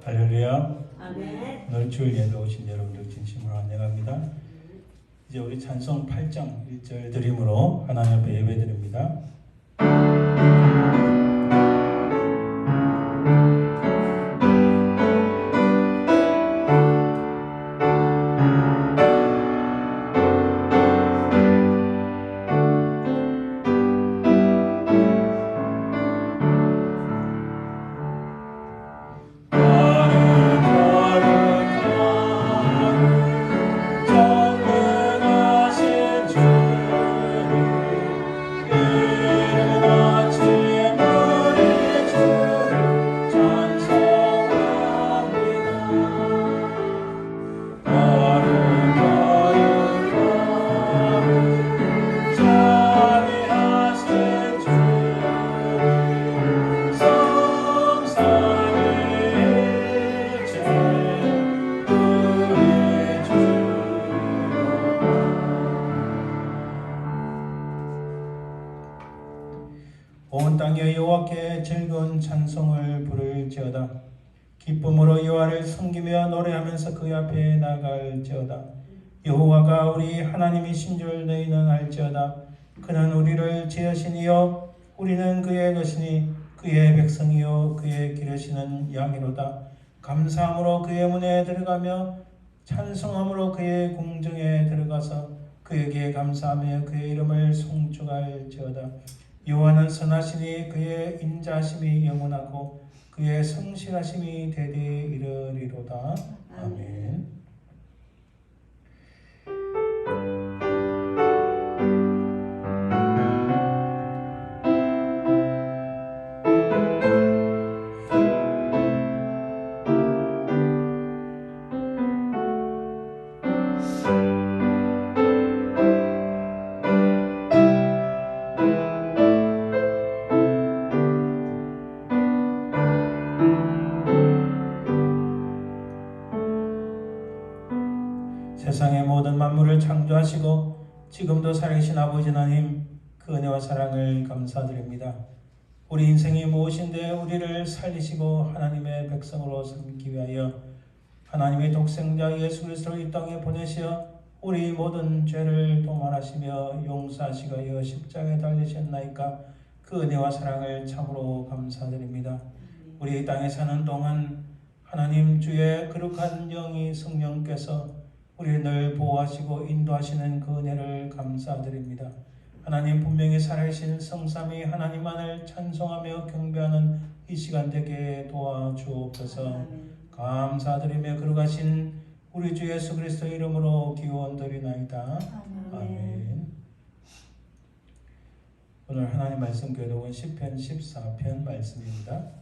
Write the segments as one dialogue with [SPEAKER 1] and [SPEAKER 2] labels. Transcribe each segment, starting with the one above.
[SPEAKER 1] 할렐루야.
[SPEAKER 2] 아멘.
[SPEAKER 1] 오늘 주일 예배 오신 여러분들 진심으로 환영합니다. 이제 우리 찬송 8장 1절 드림으로 하나님 앞에 예배 드립니다. 온 땅에 여호와께 즐거운 찬송을 부를지어다. 기쁨으로 여호와를 섬기며 노래하면서 그 앞에 나갈지어다. 여호와가 우리 하나님이신 줄 너희는 알지어다. 그는 우리를 지으시니요 우리는 그의 것이니 그의 백성이요 그의 기르시는 양이로다. 감사함으로 그의 문에 들어가며 찬송함으로 그의 궁정에 들어가서 그에게 감사하며 그의 이름을 송축할지어다. 여호와는 선하시니 그의 인자하심이 영원하고 그의 성실하심이 대대 이르리로다. 아멘. 세상의 모든 만물을 창조하시고 지금도 살아계신 아버지 하나님, 그 은혜와 사랑을 감사드립니다. 우리 인생이 무엇인데 우리를 살리시고 하나님의 백성으로 삼기 위하여 하나님의 독생자 예수 그리스도를 이 땅에 보내시어 우리 모든 죄를 도말하시며 용서하시기 위하여 십자가에 달리셨나이까. 그 은혜와 사랑을 참으로 감사드립니다. 우리 이 땅에 사는 동안 하나님 주의 거룩한 영이 성령께서 우리를 늘 보호하시고 인도하시는 그 은혜를 감사드립니다. 하나님, 분명히 살아계신 성삼위 하나님만을 찬송하며 경배하는 이 시간 되게 도와주옵소서. 감사드리며 거룩하신 우리 주 예수 그리스도 이름으로 기원드리나이다. 아멘. 오늘 하나님 말씀 교독은 시편 14편 말씀입니다.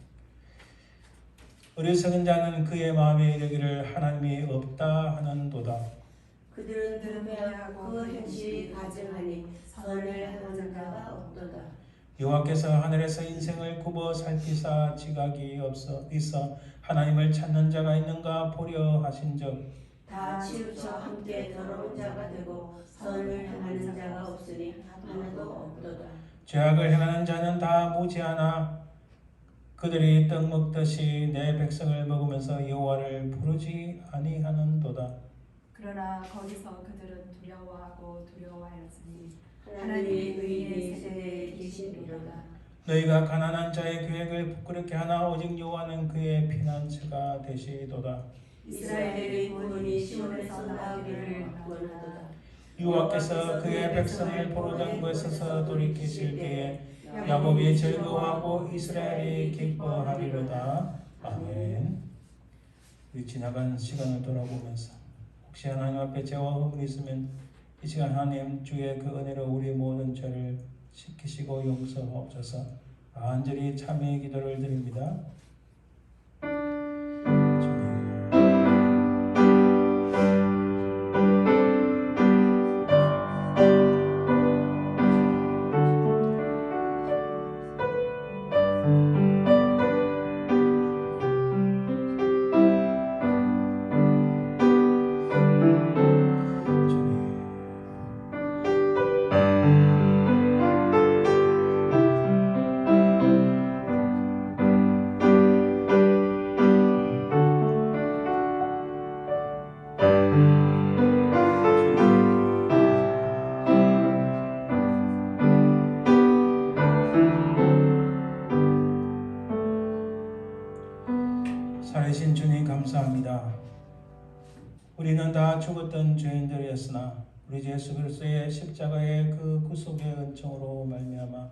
[SPEAKER 1] 어리석은 자는 그의 마음에 이르기를 하나님이 없다 하는도다.
[SPEAKER 2] 그들은 불매하고 그 행실이 가증하니 선을 하는 자가 없도다.
[SPEAKER 1] 여호와께서 하늘에서 인생을 굽어 살피사 지각이 있어 하나님을 찾는 자가 있는가 보려 하신즉
[SPEAKER 2] 다 치우쳐 함께 더러운 자가 되고 선을 행하는 자가 없으니 하나도 없도다.
[SPEAKER 1] 죄악을 행하는 자는 다 무지하나 그들이 떡 먹듯이 내 백성을 먹으면서 여호와를 부르지 아니하는도다.
[SPEAKER 3] 그러나 거기서 그들은 두려워하고 두려워하였으니
[SPEAKER 2] 하나님의 의인의 세대에 계시리로다.
[SPEAKER 1] 너희가 가난한 자의 계획을 부끄럽게 하나 오직 여호와는 그의 피난처가 되시도다.
[SPEAKER 2] 이스라엘의 구원이 시온에서 나오기를 원하도다.
[SPEAKER 1] 여호와께서 그의 백성을 포로장고에 서서 돌이키실 때에 야곱이 즐거워하고 이스라엘이 기뻐하리로다. 아멘. 우리 지나간 시간을 돌아보면서 혹시 하나님 앞에 죄와 허물이 있으면 이 시간 하나님 주의 그 은혜로 우리 모든 죄를 씻기시고 용서하옵소서. 간절히 참회의 기도를 드립니다. 살아계신 주님 감사합니다. 우리는 다 죽었던 죄인들이었으나 우리 주 예수 그리스도의 십자가의 그 구속의 은총으로 말미암아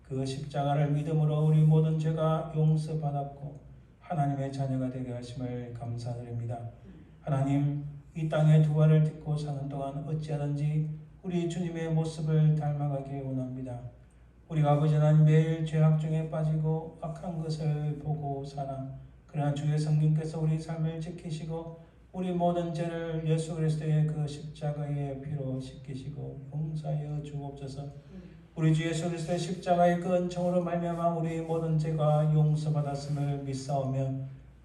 [SPEAKER 1] 그 십자가를 믿음으로 우리 모든 죄가 용서받았고 하나님의 자녀가 되게 하심을 감사드립니다. 하나님, 이 땅에 두 발을 딛고 사는 동안 어찌하든지 우리 주님의 모습을 닮아가길 원합니다. 우리가 아버지 하나님 매일 죄악 중에 빠지고 악한 것을 보고 사나 그러나 주의 성령께서 우리 삶을 지키시고 우리 모든 죄를 예수 그리스도의 그 십자가의 피로 씻기시고 용서하여 주옵소서. 우리 주 예수 그리스도의 십자가의 그 은총으로 말미암아 우리 모든 죄가 용서받았음을 믿사오며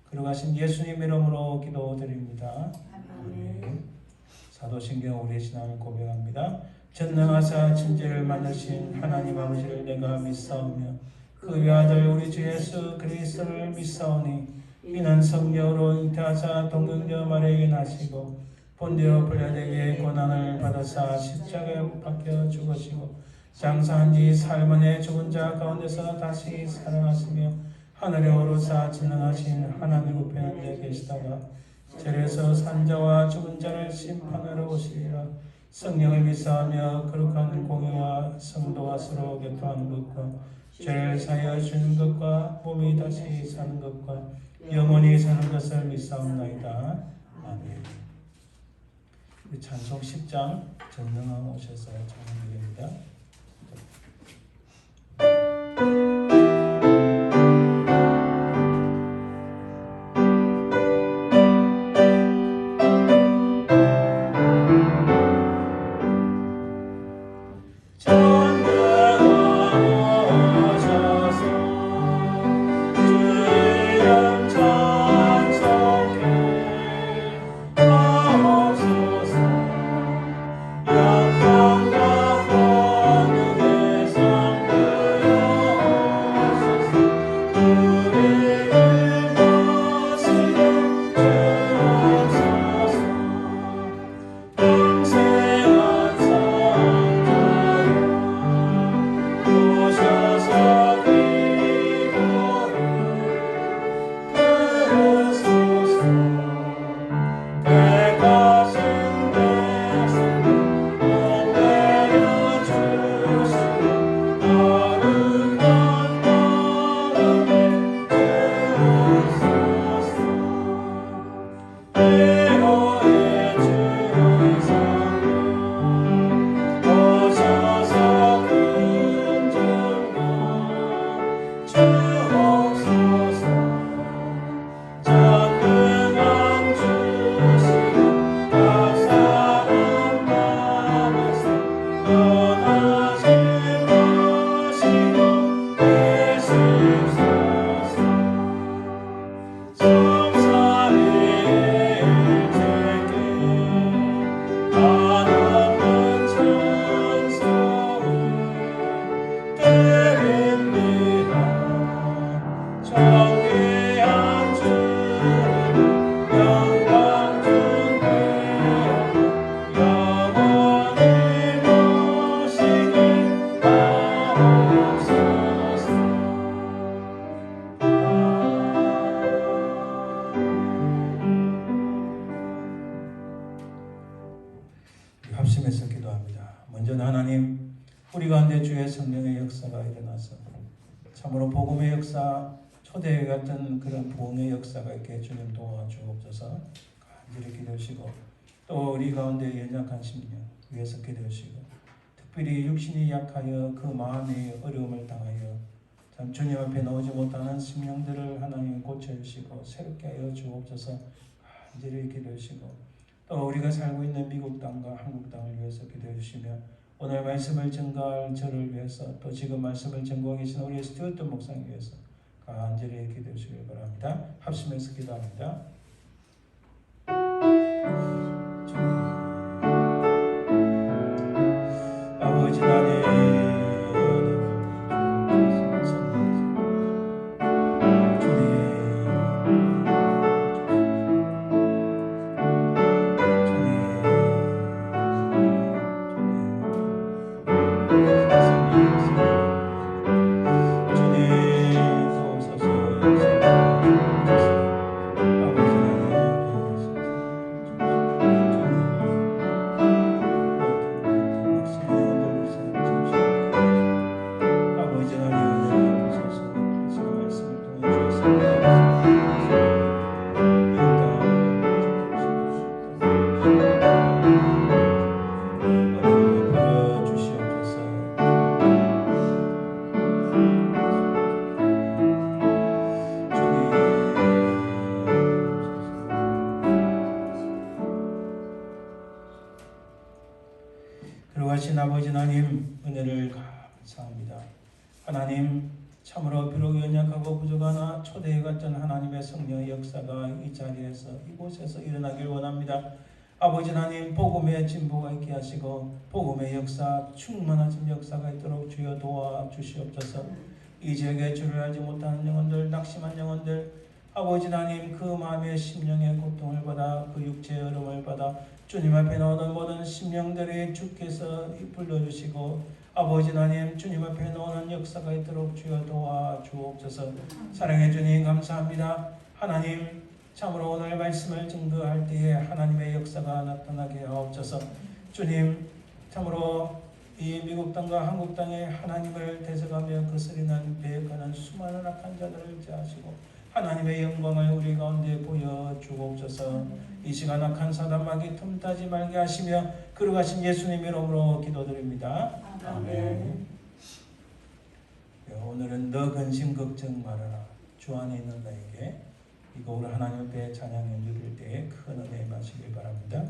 [SPEAKER 1] 그러가신 예수님 이름으로 기도드립니다.
[SPEAKER 2] 아멘.
[SPEAKER 1] 사도신경 우리의 신앙을 고백합니다. 전능하사 천지를 만드신 하나님 아버지를 내가 믿사오며 그 외아들 우리 주 예수 그리스도를 믿사오니 이는 성령으로 잉태하사 동정녀 마리아에게 나시고 본디오 빌라도에게 고난을 받으사 십자가에 못 박혀 죽으시고 장사한 지 사흘 만에 죽은 자 가운데서 다시 살아나시며 하늘에 오르사 전능하신 하나님 우편에 계시다가 절에서 산자와 죽은 자를 심판하러 오시리라. 성령을 믿사하며 거룩한 공의와 성도와 서로 교통하는 것과 죄를 사하여 주는 것과 몸이 다시 사는 것과 영원히 사는 것을 믿사옵나이다. 아멘. 찬송 10장 전능왕 오셔서 찬양드립니다. 합심해서 기도합니다. 먼저는 하나님, 우리 가운데 주의 성령의 역사가 일어나서 참으로 복음의 역사, 초대회 같은 그런 부흥의 역사가 있게 주님 도와주옵소서. 간절히 기도하시고 또 우리 가운데 연약한 심령 위에서 기도하시고 특별히 육신이 약하여 그 마음의 어려움을 당하여 참 주님 앞에 나오지 못하는 심령들을 하나님 고쳐주시고 새롭게 하여 주옵소서. 간절히 기도하시고 또 우리가 살고 있는 미국 땅과 한국 땅을 위해서 기도해 주시며 오늘 말씀을 전가할 저를 위해서 또 지금 말씀을 전공하고 계신 우리 스튜어트 목사님 위해서 간절히 기도해 주시길 바랍니다. 합심해서 기도합니다. 아버지 하나님, 주님 아버지 하나님 은혜를 감사합니다. 하나님 참으로 비록 연약하고 부족하나 초대해 갔던 하나님의 성령의 역사가 이 자리에서 이곳에서 일어나길 원합니다. 아버지 하나님 복음의 진보가 있게 하시고 복음의 역사 충만하신 역사가 있도록 주여 도와주시옵소서. 이 지역에 주를 알지 못하는 영혼들 낙심한 영혼들 아버지 하나님 그 마음의 심령의 고통을 받아 그 육체의 얼음을 받아 주님 앞에 나오는 모든 심령들이 주께서 불러주시고 아버지 하나님 주님 앞에 나오는 역사가 있도록 주여 도와주옵소서. 사랑해 주님 감사합니다. 하나님 참으로 오늘 말씀을 증거할 때에 하나님의 역사가 나타나게 하옵소서. 주님 참으로 이 미국 땅과 한국 땅에 하나님을 대적하며 거스리는 배역하는 수많은 악한 자들을 제하시고 하나님의 영광을 우리 가운데 보여주옵소서. 이 시간 악한 사단마귀 틈타지 말게 하시며 걸어가신 예수님 이름으로 기도드립니다. 아멘. 오늘은 너 근심 걱정 말아라. 주 안에 있는 너에게 이거 우리 하나님 앞에 찬양 연주될 때에 큰 은혜 마시길 바랍니다.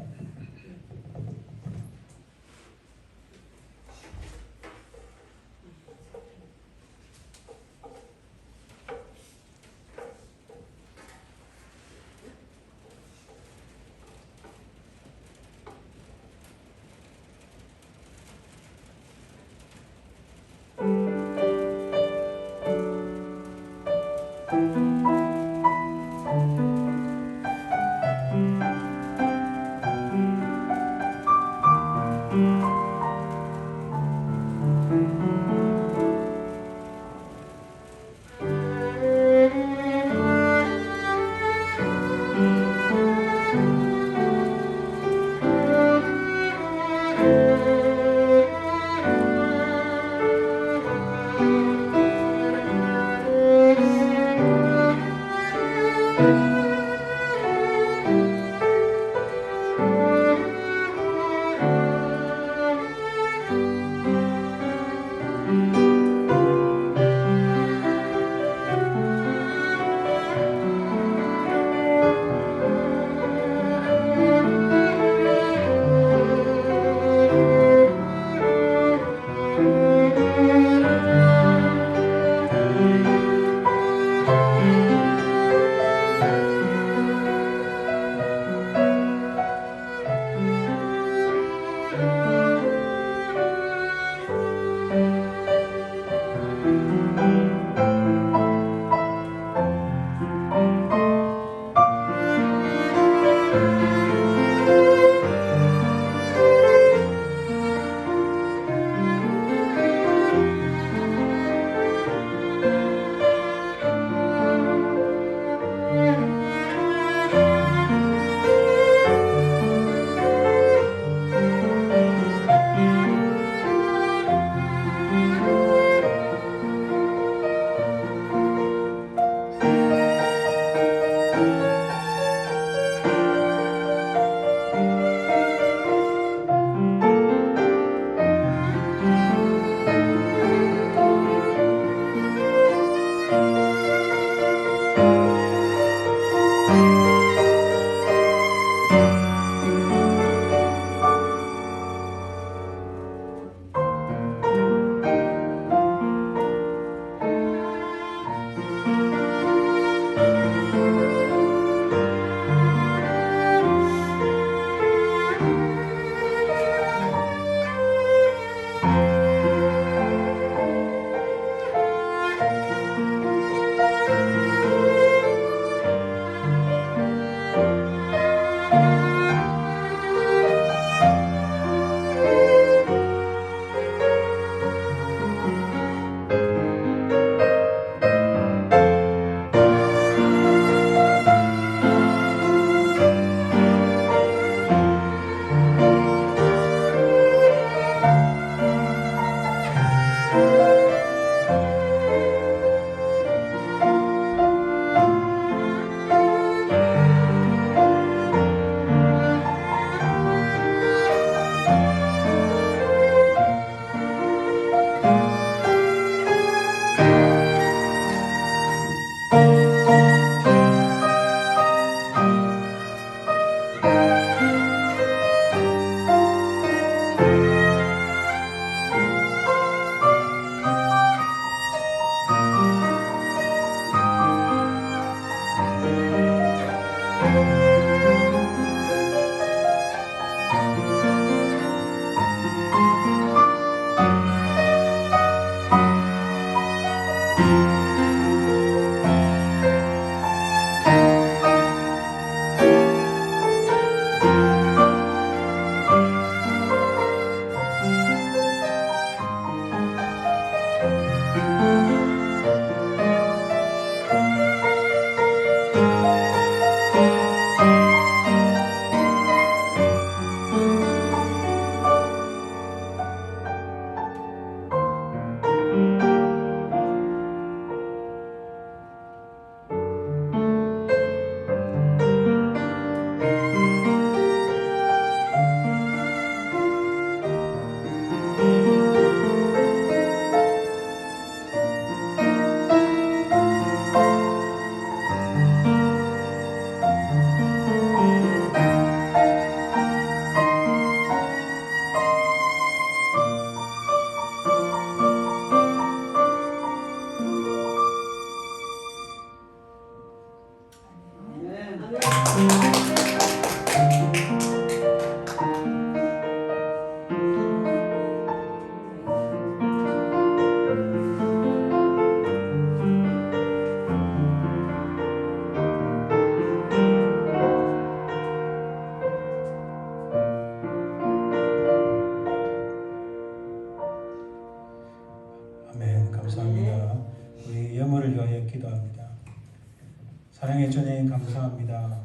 [SPEAKER 1] 사랑의 주님 감사합니다.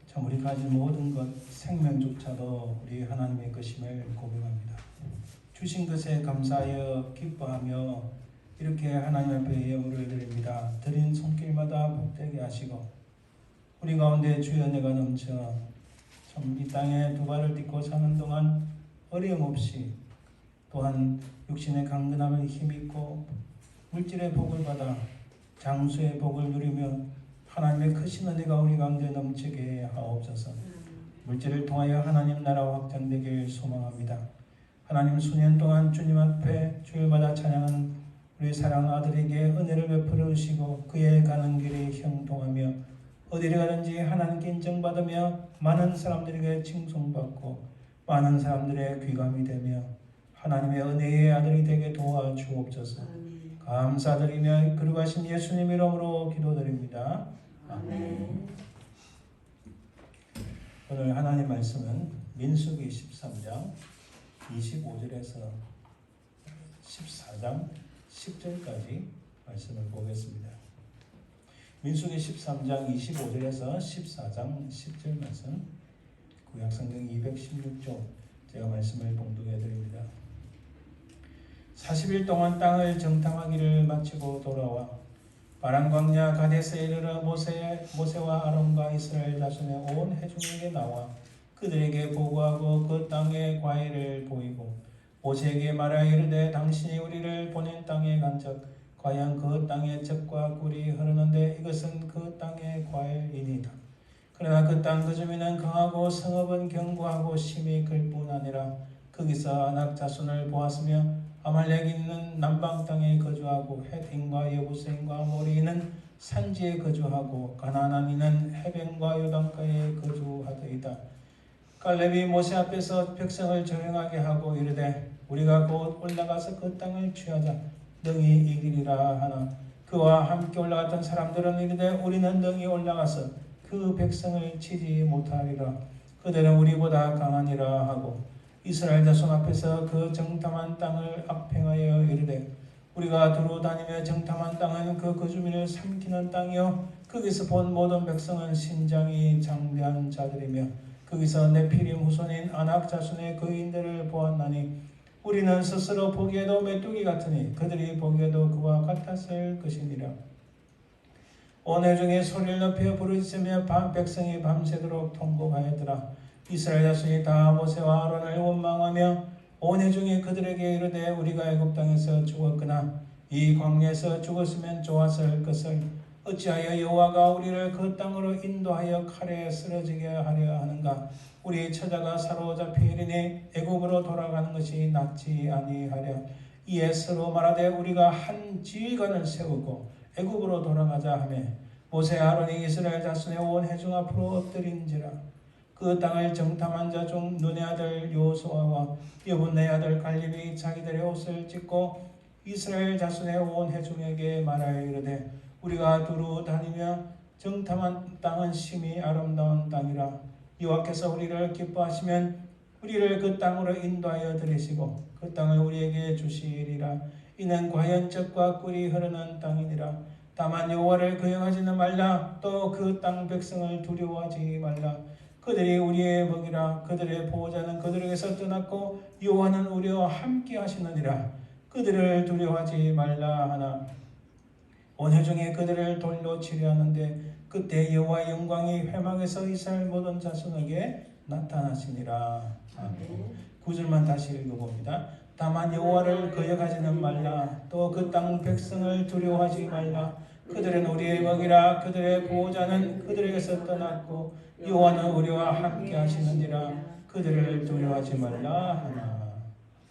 [SPEAKER 1] 참 우리 가진 모든 것 생명조차도 우리 하나님의 것임을 고백합니다. 주신 것에 감사하여 기뻐하며 이렇게 하나님 앞에 예물을 드립니다. 드린 손길마다 복되게 하시고 우리 가운데 주의 은혜가 넘쳐 참 이 땅에 두 발을 딛고 사는 동안 어려움없이 또한 육신의 강건함을 힘입고 물질의 복을 받아 장수의 복을 누리며 하나님의 크신 은혜가 우리 가운데 넘치게 하옵소서. 물질을 통하여 하나님 나라가 확장되길 소망합니다. 하나님 수년 동안 주님 앞에 주일마다 찬양한 우리 사랑 아들에게 은혜를 베풀어 주시고 그의 가는 길에 형통하며 어디를 가든지 하나님께 인정받으며 많은 사람들에게 칭송받고 많은 사람들의 귀감이 되며 하나님의 은혜의 아들이 되게 도와주옵소서. 감사드리며 거룩하신 예수님 이름으로 기도드립니다. 아멘. 오늘 하나님 말씀은 민수기 13장 25절에서 14장 10절까지 말씀을 보겠습니다. 민수기 13장 25절에서 14장 10절 말씀, 구약성경 216쪽 제가 말씀을 봉독해 드립니다. 40일 동안 땅을 정탐하기를 마치고 돌아와 바란 광야 가데스에 이르러 모세와 아론과 이스라엘 자손의 온 회중에게 나와 그들에게 보고하고 그 땅의 과일을 보이고 모세에게 말하여 이르되 당신이 우리를 보낸 땅에 간즉 과연 그 땅에 젖과 꿀이 흐르는데 이것은 그 땅의 과일이니이다. 그러나 그 땅 그 주민은 강하고 성읍은 견고하고 심히 클 뿐 아니라 거기서 아낙 자손을 보았으며 아말렉인은 남방 땅에 거주하고 헷인과 여부스인과 모리인은 산지에 거주하고 가나안인은 해변과 요단가에 거주하더이다. 갈렙이 모세 앞에서 백성을 조용하게 하고 이르되 우리가 곧 올라가서 그 땅을 취하자 능히 이기리라 하나 그와 함께 올라갔던 사람들은 이르되 우리는 능히 올라가서 그 백성을 치지 못하리라. 그들은 우리보다 강하니라 하고 이스라엘 자손 앞에서 그 정탐한 땅을 악평하여 이르되 우리가 두루 다니며 정탐한 땅은 그 거주민을 삼키는 땅이요 거기서 본 모든 백성은 신장이 장대한 자들이며 거기서 네피림 후손인 아낙 자손의 거인들을 보았나니 우리는 스스로 보기에도 메뚜기 같으니 그들이 보기에도 그와 같았을 것이니라. 온 회중이 소리를 높여 부르짖으며 백성이 밤새도록 통곡하였더라. 이스라엘 자손이 다 모세와 아론을 원망하며 온 회중이 그들에게 이르되 우리가 애굽 땅에서 죽었거나 이 광야에서 죽었으면 좋았을 것을 어찌하여 여호와가 우리를 그 땅으로 인도하여 칼에 쓰러지게 하려 하는가. 우리 처자가 사로잡히리니 애굽으로 돌아가는 것이 낫지 아니하랴. 이에 서로 말하되 우리가 한 지휘관을 세우고 애굽으로 돌아가자 하며 모세 아론이 이스라엘 자손의 온 회중 앞으로 엎드린지라. 그 땅을 정탐한 자 중 눈의 아들 요수아와 여분의 아들 갈렙이 자기들의 옷을 찢고 이스라엘 자손의 온 회중에게 말하여 이르되 우리가 두루 다니며 정탐한 땅은 심히 아름다운 땅이라. 여호와께서 우리를 기뻐하시면 우리를 그 땅으로 인도하여 들이시고 그 땅을 우리에게 주시리라. 이는 과연 젖과 꿀이 흐르는 땅이니라. 다만 여호와를 거역하지는 말라. 또 그 땅 백성을 두려워하지 말라. 그들이 우리의 먹이라. 그들의 보호자는 그들에게서 떠났고 여호와는 우리와 함께 하시느니라. 그들을 두려워하지 말라 하나 온 회중이 그들을 돌로 치려하는데 그때 여호와의 영광이 회막에서 이스라엘 모든 자손에게 나타나시니라. 아멘. 9절만 다시 읽어봅니다. 다만 여호와를 거역하지는 말라. 또 그 땅 백성을 두려워하지 말라. 그들은 우리의 먹이라. 그들의 보호자는 그들에게서 떠났고 여호와는 우리와 함께 하시느니라. 그들을 두려워하지 말라 하나.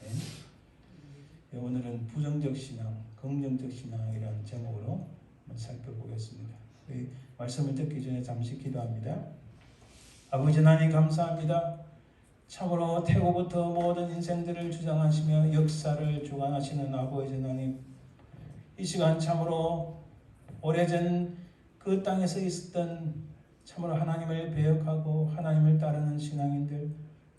[SPEAKER 1] 네. 오늘은 부정적 신앙, 긍정적 신앙이라는 제목으로 한번 살펴보겠습니다. 우리 말씀을 듣기 전에 잠시 기도합니다. 아버지 하나님 감사합니다. 참으로 태고부터 모든 인생들을 주장하시며 역사를 주관하시는 아버지 하나님, 이 시간 참으로 오래전 그 땅에서 있었던 참으로 하나님을 배역하고 하나님을 따르는 신앙인들,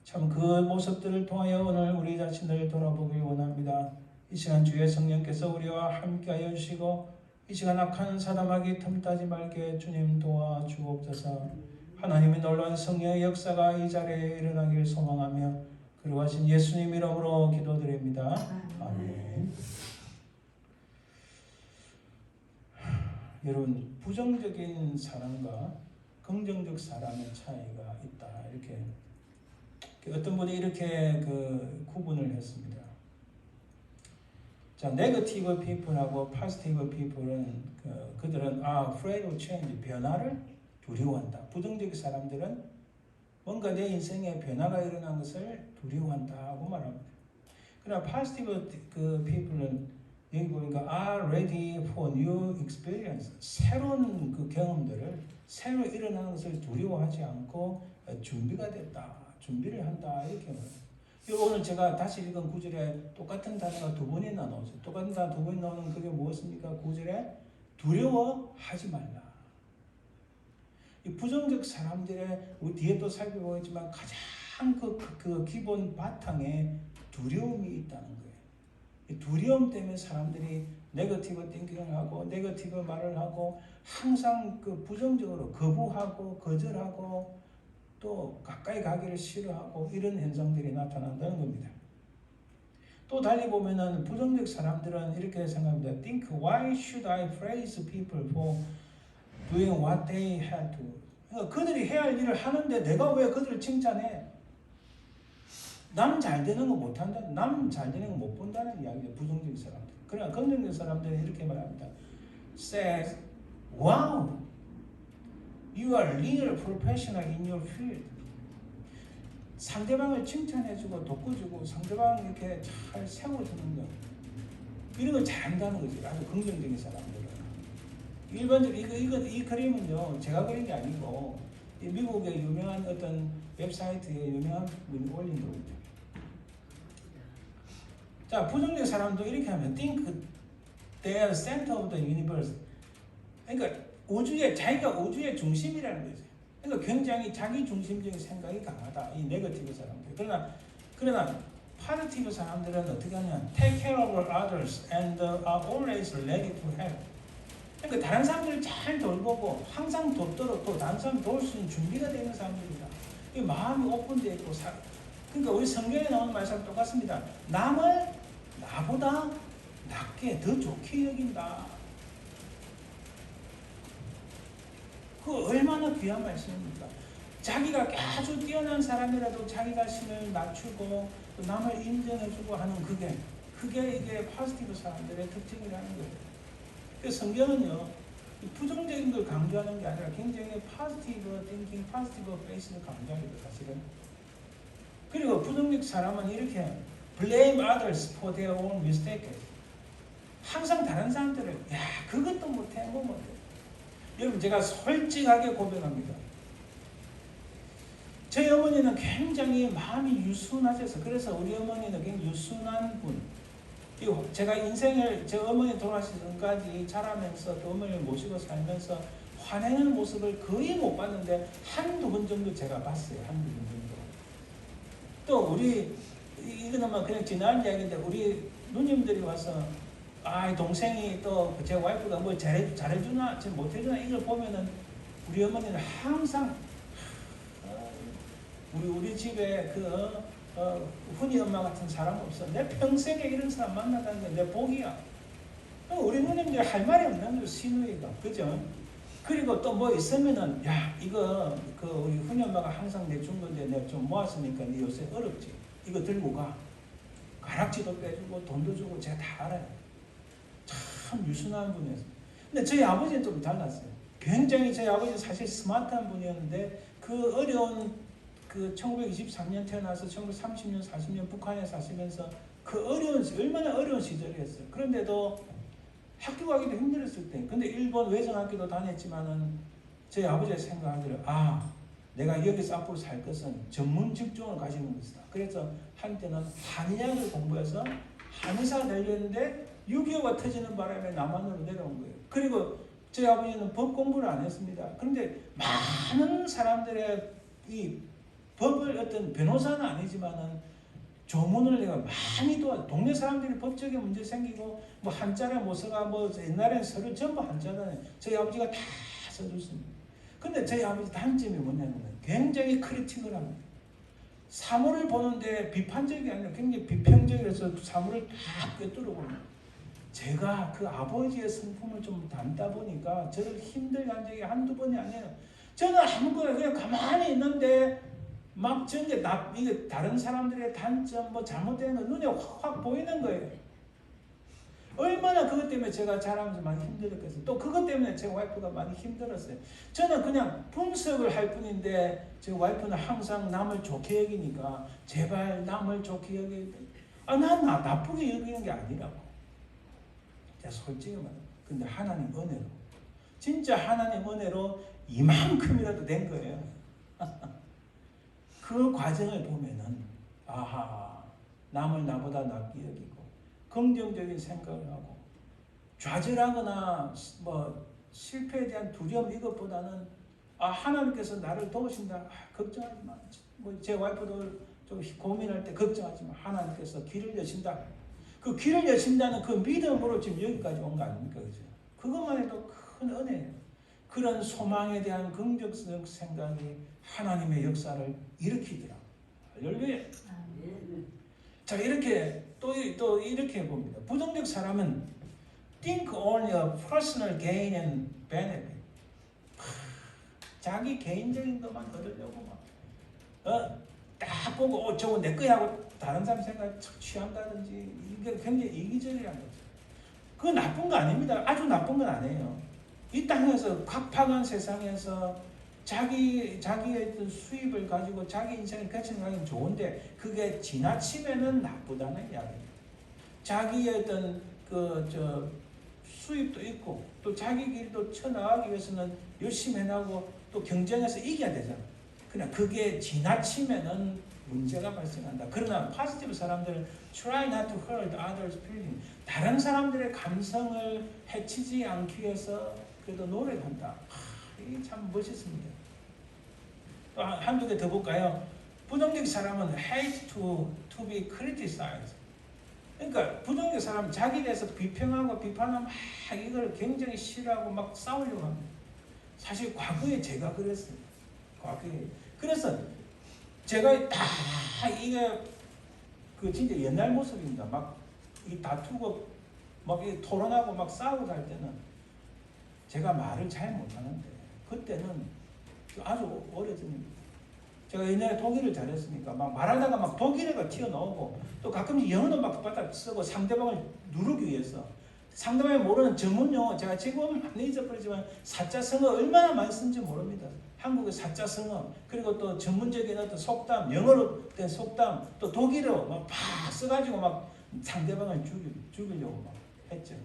[SPEAKER 1] 참 그 모습들을 통하여 오늘 우리 자신을 돌아보길 원합니다. 이 시간 주의 성령께서 우리와 함께하여 주시고 이 시간 악한 사담하기 틈타지 말게 주님 도와주옵소서. 하나님의 놀라운 성령의 역사가 이 자리에 일어나길 소망하며 그리하신 예수님 이름으로 기도드립니다. 아멘. 여러분, 부정적인 사람과 긍정적 사람의 차이가 있다. 이렇게 어떤 분이 이렇게 구분을 했습니다. 자, 네거티브 피플하고 포지티브 피플은 그들은 afraid of change, 변화를 두려워한다. 부정적 사람들은 뭔가 내 인생에 변화가 일어난 것을 두려워한다 하고 말합니다. 그러나 positive people는 여기 보니까 are ready for new experience, 새로운 경험들을 새로 일어나는 것을 두려워하지 않고 준비가 됐다, 준비를 한다 이렇게 말합니다. 오늘 제가 다시 읽은 구절에 똑같은 단어가 두 번이나 나오죠. 똑같은 단어 두 번이 나오는 그게 무엇입니까? 구절에 두려워하지 말라. 이 부정적 사람들의 우리 뒤에 또 살펴보겠지만 가장 그 기본 바탕에 두려움이 있다는 거예요. 이 두려움 때문에 사람들이 네거티브 띵킹을 하고 네거티브 말을 하고 항상 부정적으로 거부하고 거절하고 또 가까이 가기를 싫어하고 이런 현상들이 나타난다는 겁니다. 또 달리 보면은 부정적 사람들은 이렇게 생각합니다. Think why should I praise people for doing what they had to? 그러니까 그들이 해야 할 일을 하는데 내가 왜 그들을 칭찬해? 남 잘 되는 거 못한다. 남 잘 되는 거 못 본다는 이야기죠. 부정적 사람들. 그러나 긍정적 사람들은 이렇게 말합니다. Says, wow, you are real professional in your field. 상대방을 칭찬해주고 돋구주고 상대방 이렇게 잘 세워주는 거, 이런 걸 잘한다는 거죠. 아주 긍정적인 사람들은. 일반적으로 이 그림은요 제가 그린 게 아니고 미국의 유명한 어떤 웹사이트에 유명한 분이 올린 겁니다. 자, 부정적 사람도 이렇게 하면 think they are center of the universe. 그러니까 자기가 우주의 중심이라는 거죠. 그러니까 굉장히 자기 중심적인 생각이 강하다. 이 네거티브 사람들. 그러나 포지티브 사람들은 어떻게 하냐? Take care of others and are always ready to help. 그러니까 다른 사람들을 잘 돌보고 항상 돕도록 또 다른 사람 도울 수 있는 준비가 되는 사람들이다. 이 마음이 오픈되어 있고 그러니까 우리 성경에 나오는 말씀과 똑같습니다. 남을 나보다 낫게 더 좋게 여긴다. 그 얼마나 귀한 말씀입니까? 자기가 아주 뛰어난 사람이라도 자기 자신을 낮추고 또 남을 인정해주고 하는 그게 이게 포지티브 사람들의 특징이라는 거예요. 그래서 성경은요 부정적인 걸 강조하는 게 아니라 굉장히 포지티브 띵킹, 포지티브 페이스를 강조합니다. 사실은. 그리고 부정적 사람은 이렇게 blame others for their own mistakes. 항상 다른 사람들을 그것도 못해 뭐 못해. 여러분 제가 솔직하게 고백합니다. 저희 어머니는 굉장히 마음이 유순하셔서 그래서 우리 어머니는 굉장히 유순한 분. 제가 인생을 제 어머니 돌아가시기 전까지 자라면서 또 어머니를 모시고 살면서 화내는 모습을 거의 못 봤는데 한두 번 정도 제가 봤어요. 한두 번 정도. 또 이거는 뭐 그냥 지난 이야기인데 우리 누님들이 와서 동생이 또 제 와이프가 뭐 잘해주나 못해주나 이걸 보면은 우리 어머니는 항상 우리 집에 훈이 엄마 같은 사람 없어. 내 평생에 이런 사람 만나다는 게 내 복이야. 우리 누님들 할 말이 없는 거죠. 시누이가. 그죠? 그리고 또 뭐 있으면은 이거 우리 훈이 엄마가 항상 내준 건데 내가 좀 모았으니까 네 요새 어렵지. 이거 들고 가. 가락지도 빼주고 돈도 주고 제가 다 알아요. 참 유순한 분이었어요. 근데 저희 아버지는 좀 달랐어요. 굉장히 저희 아버지는 사실 스마트한 분이었는데 그 어려운 1923년 태어나서 1930년, 40년 북한에 사시면서 얼마나 어려운 시절이었어요. 그런데도 학교 가기도 힘들었을 때, 근데 일본 외정학교도 다녔지만은 저희 아버지가 생각하기를 내가 여기서 앞으로 살 것은 전문 직종을 가지는 것이다. 그래서 한때는 한의학을 공부해서 한의사가 되려는데 6.25가 터지는 바람에 남한으로 내려온 거예요. 그리고 저희 아버지는 법 공부를 안 했습니다. 그런데 많은 사람들의 이 법을 어떤 변호사는 아니지만은 조문을 내가 많이 도와. 동네 사람들이 법적인 문제 생기고 뭐 한자를 못 써가 뭐 옛날엔 서류 전부 한자잖아요. 저희 아버지가 다 써줬습니다. 근데 저희 아버지 단점이 뭐냐면 굉장히 크리틱을 합니다. 사물을 보는데 비판적이 아니라 굉장히 비평적이라서 사물을 다 꿰뚫어 봅니다. 제가 그 아버지의 성품을 좀 담다 보니까 저를 힘들게 한 적이 한두 번이 아니에요. 저는 아무거나 그냥 가만히 있는데 막 전에 이게 다른 사람들의 단점 뭐 잘못된 거 눈에 확 보이는 거예요. 얼마나 그것 때문에 제가 자라면서 많이 힘들었겠어요. 또 그것 때문에 제 와이프가 많이 힘들었어요. 저는 그냥 분석을 할 뿐인데 제 와이프는 항상 남을 좋게 여기니까 제발 남을 좋게 여기. 난 나쁘게 여기는 게 아니라고. 제가 솔직히 말해요. 근데 하나님 은혜로 진짜 하나님 은혜로 이만큼이라도 된 거예요. 그 과정을 보면은 아하 남을 나보다 낫게 여기고 긍정적인 생각을 하고 좌절하거나 뭐 실패에 대한 두려움 이것보다는 하나님께서 나를 도우신다. 걱정하지 마. 뭐 제 와이프도 좀 고민할 때 걱정하지 마. 하나님께서 길을 여신다. 그 길을 여신다는 그 믿음으로 지금 여기까지 온 거 아닙니까? 그죠? 그것만 해도 큰 은혜예요. 그런 소망에 대한 긍정적 생각이 하나님의 역사를 일으키더라. 할렐루야. 자, 이렇게 또 이렇게 봅니다. 부정적 사람은 think only of personal gain and benefit. 자기 개인적인 것만 얻으려고 딱 보고 저거 내 거야 하고 다른 사람 생각 취한다든지 이게 굉장히 이기적이란 거죠. 그거 나쁜 거 아닙니다. 아주 나쁜 건 아니에요. 이 땅에서 각박한 세상에서 자기의 어떤 수입을 가지고 자기 인생을 개척하기는 좋은데 그게 지나치면은 나쁘다는 이야기예요. 자기의 어떤 수입도 있고 또 자기 길도 쳐나가기 위해서는 열심히 해나가고 또 경쟁에서 이겨야 되잖아. 그냥 그게 지나치면은 문제가 발생한다. 그러나 포지티브 사람들은 try not to hurt others' feeling. 다른 사람들의 감성을 해치지 않기 위해서 그래도 노력한다. 이게 참 멋있습니다. 또 한두 개 더 볼까요? 부정적 사람은 hate to be criticized. 그러니까 부정적 사람은 자기에 대해서 비평하고 비판하면 이걸 굉장히 싫어하고 막 싸우려고 합니다. 사실 과거에 제가 그랬어요. 과거에. 그래서 제가 다 이게 진짜 옛날 모습입니다. 막 이 다투고 막 이 토론하고 막 싸우고 할 때는 제가 말을 잘 못하는데 그때는 아주 오래전입니다. 제가 옛날에 독일을 잘했으니까 막 말하다가 막 독일어가 튀어나오고 또 가끔씩 영어도 막 바닥 쓰고 상대방을 누르기 위해서 상대방이 모르는 전문 용어 제가 지금 많이 잊어버리지만 사자성어 얼마나 많이 쓴지 모릅니다. 한국의 사자성어 그리고 또 전문적인 어떤 속담 영어로 된 속담 또 독일어 막 팍 써가지고 막 상대방을 죽이려고 막 했죠.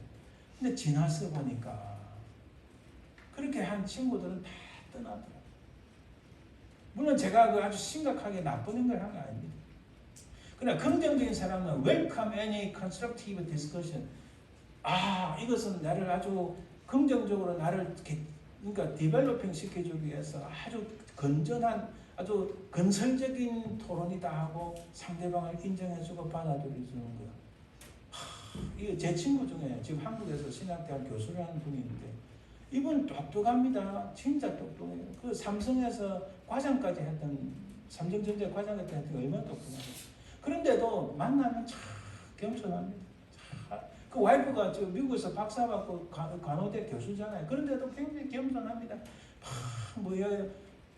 [SPEAKER 1] 근데 지나서 보니까 그렇게 한 친구들은 다 떠나더라고요. 물론 제가 아주 심각하게 나쁜 걸 한 거 아닙니다. 그러나 긍정적인 사람은 welcome any constructive discussion. 이것은 나를 아주 긍정적으로 나를 그러니까 디벨로핑 시켜주기 위해서 아주 건전한 아주 건설적인 토론이다 하고 상대방을 인정해주고 받아들여주는 거. 이게 제 친구 중에 지금 한국에서 신학대학 교수를 하는 분이 있는데 이분 똑똑합니다. 진짜 똑똑해요. 그 삼성에서 과장까지 했던 삼성전자 과장까지 했던 얼마나 똑똑해요. 그런데도 만나면 참 겸손합니다. 그 와이프가 지금 미국에서 박사 받고 간호대 교수잖아요. 그런데도 굉장히 겸손합니다.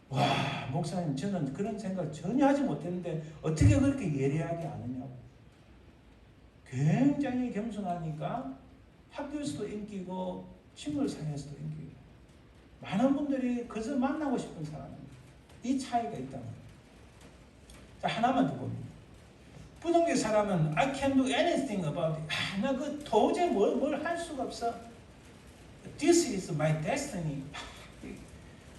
[SPEAKER 1] 와 목사님 저는 그런 생각 전혀 하지 못했는데 어떻게 그렇게 예리하게 아느냐고. 굉장히 겸손하니까 학교에서도 인기고 친구들 사이에서도 인기고 많은 분들이 그저 만나고 싶은 사람입니다. 이 차이가 있다는 거예요. 자 하나만 더 봅니다. 부정적 사람은 I can't do anything about it. 나 그 도저히 뭘 할 수가 없어. This is my destiny.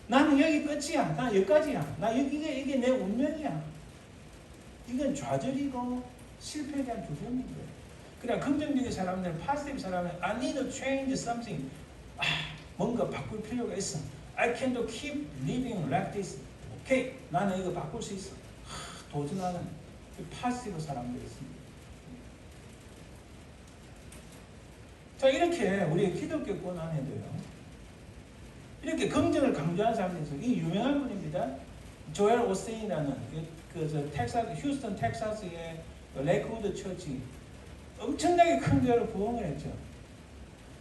[SPEAKER 1] 나는 여기 끝이야. 나 여기까지야. 이게 내 운명이야. 이건 좌절이고 실패에 대한 두려움인 거예요. 그냥 긍정적인 사람들은 파지티브 사람은 I need to change something. 뭔가 바꿀 필요가 있어. I can't keep living like this. 오케이. 나는 이거 바꿀 수 있어. 도전하는 파시브 사람들이 있습니다. 자, 이렇게 우리 기독교권 안에도요, 이렇게 긍정을 강조하는 사람들이 있어요. 이 유명한 분입니다. 조엘 오스틴이라는 휴스턴 텍사스의 레이크우드 처치, 엄청나게 큰 교회로 부흥을 했죠.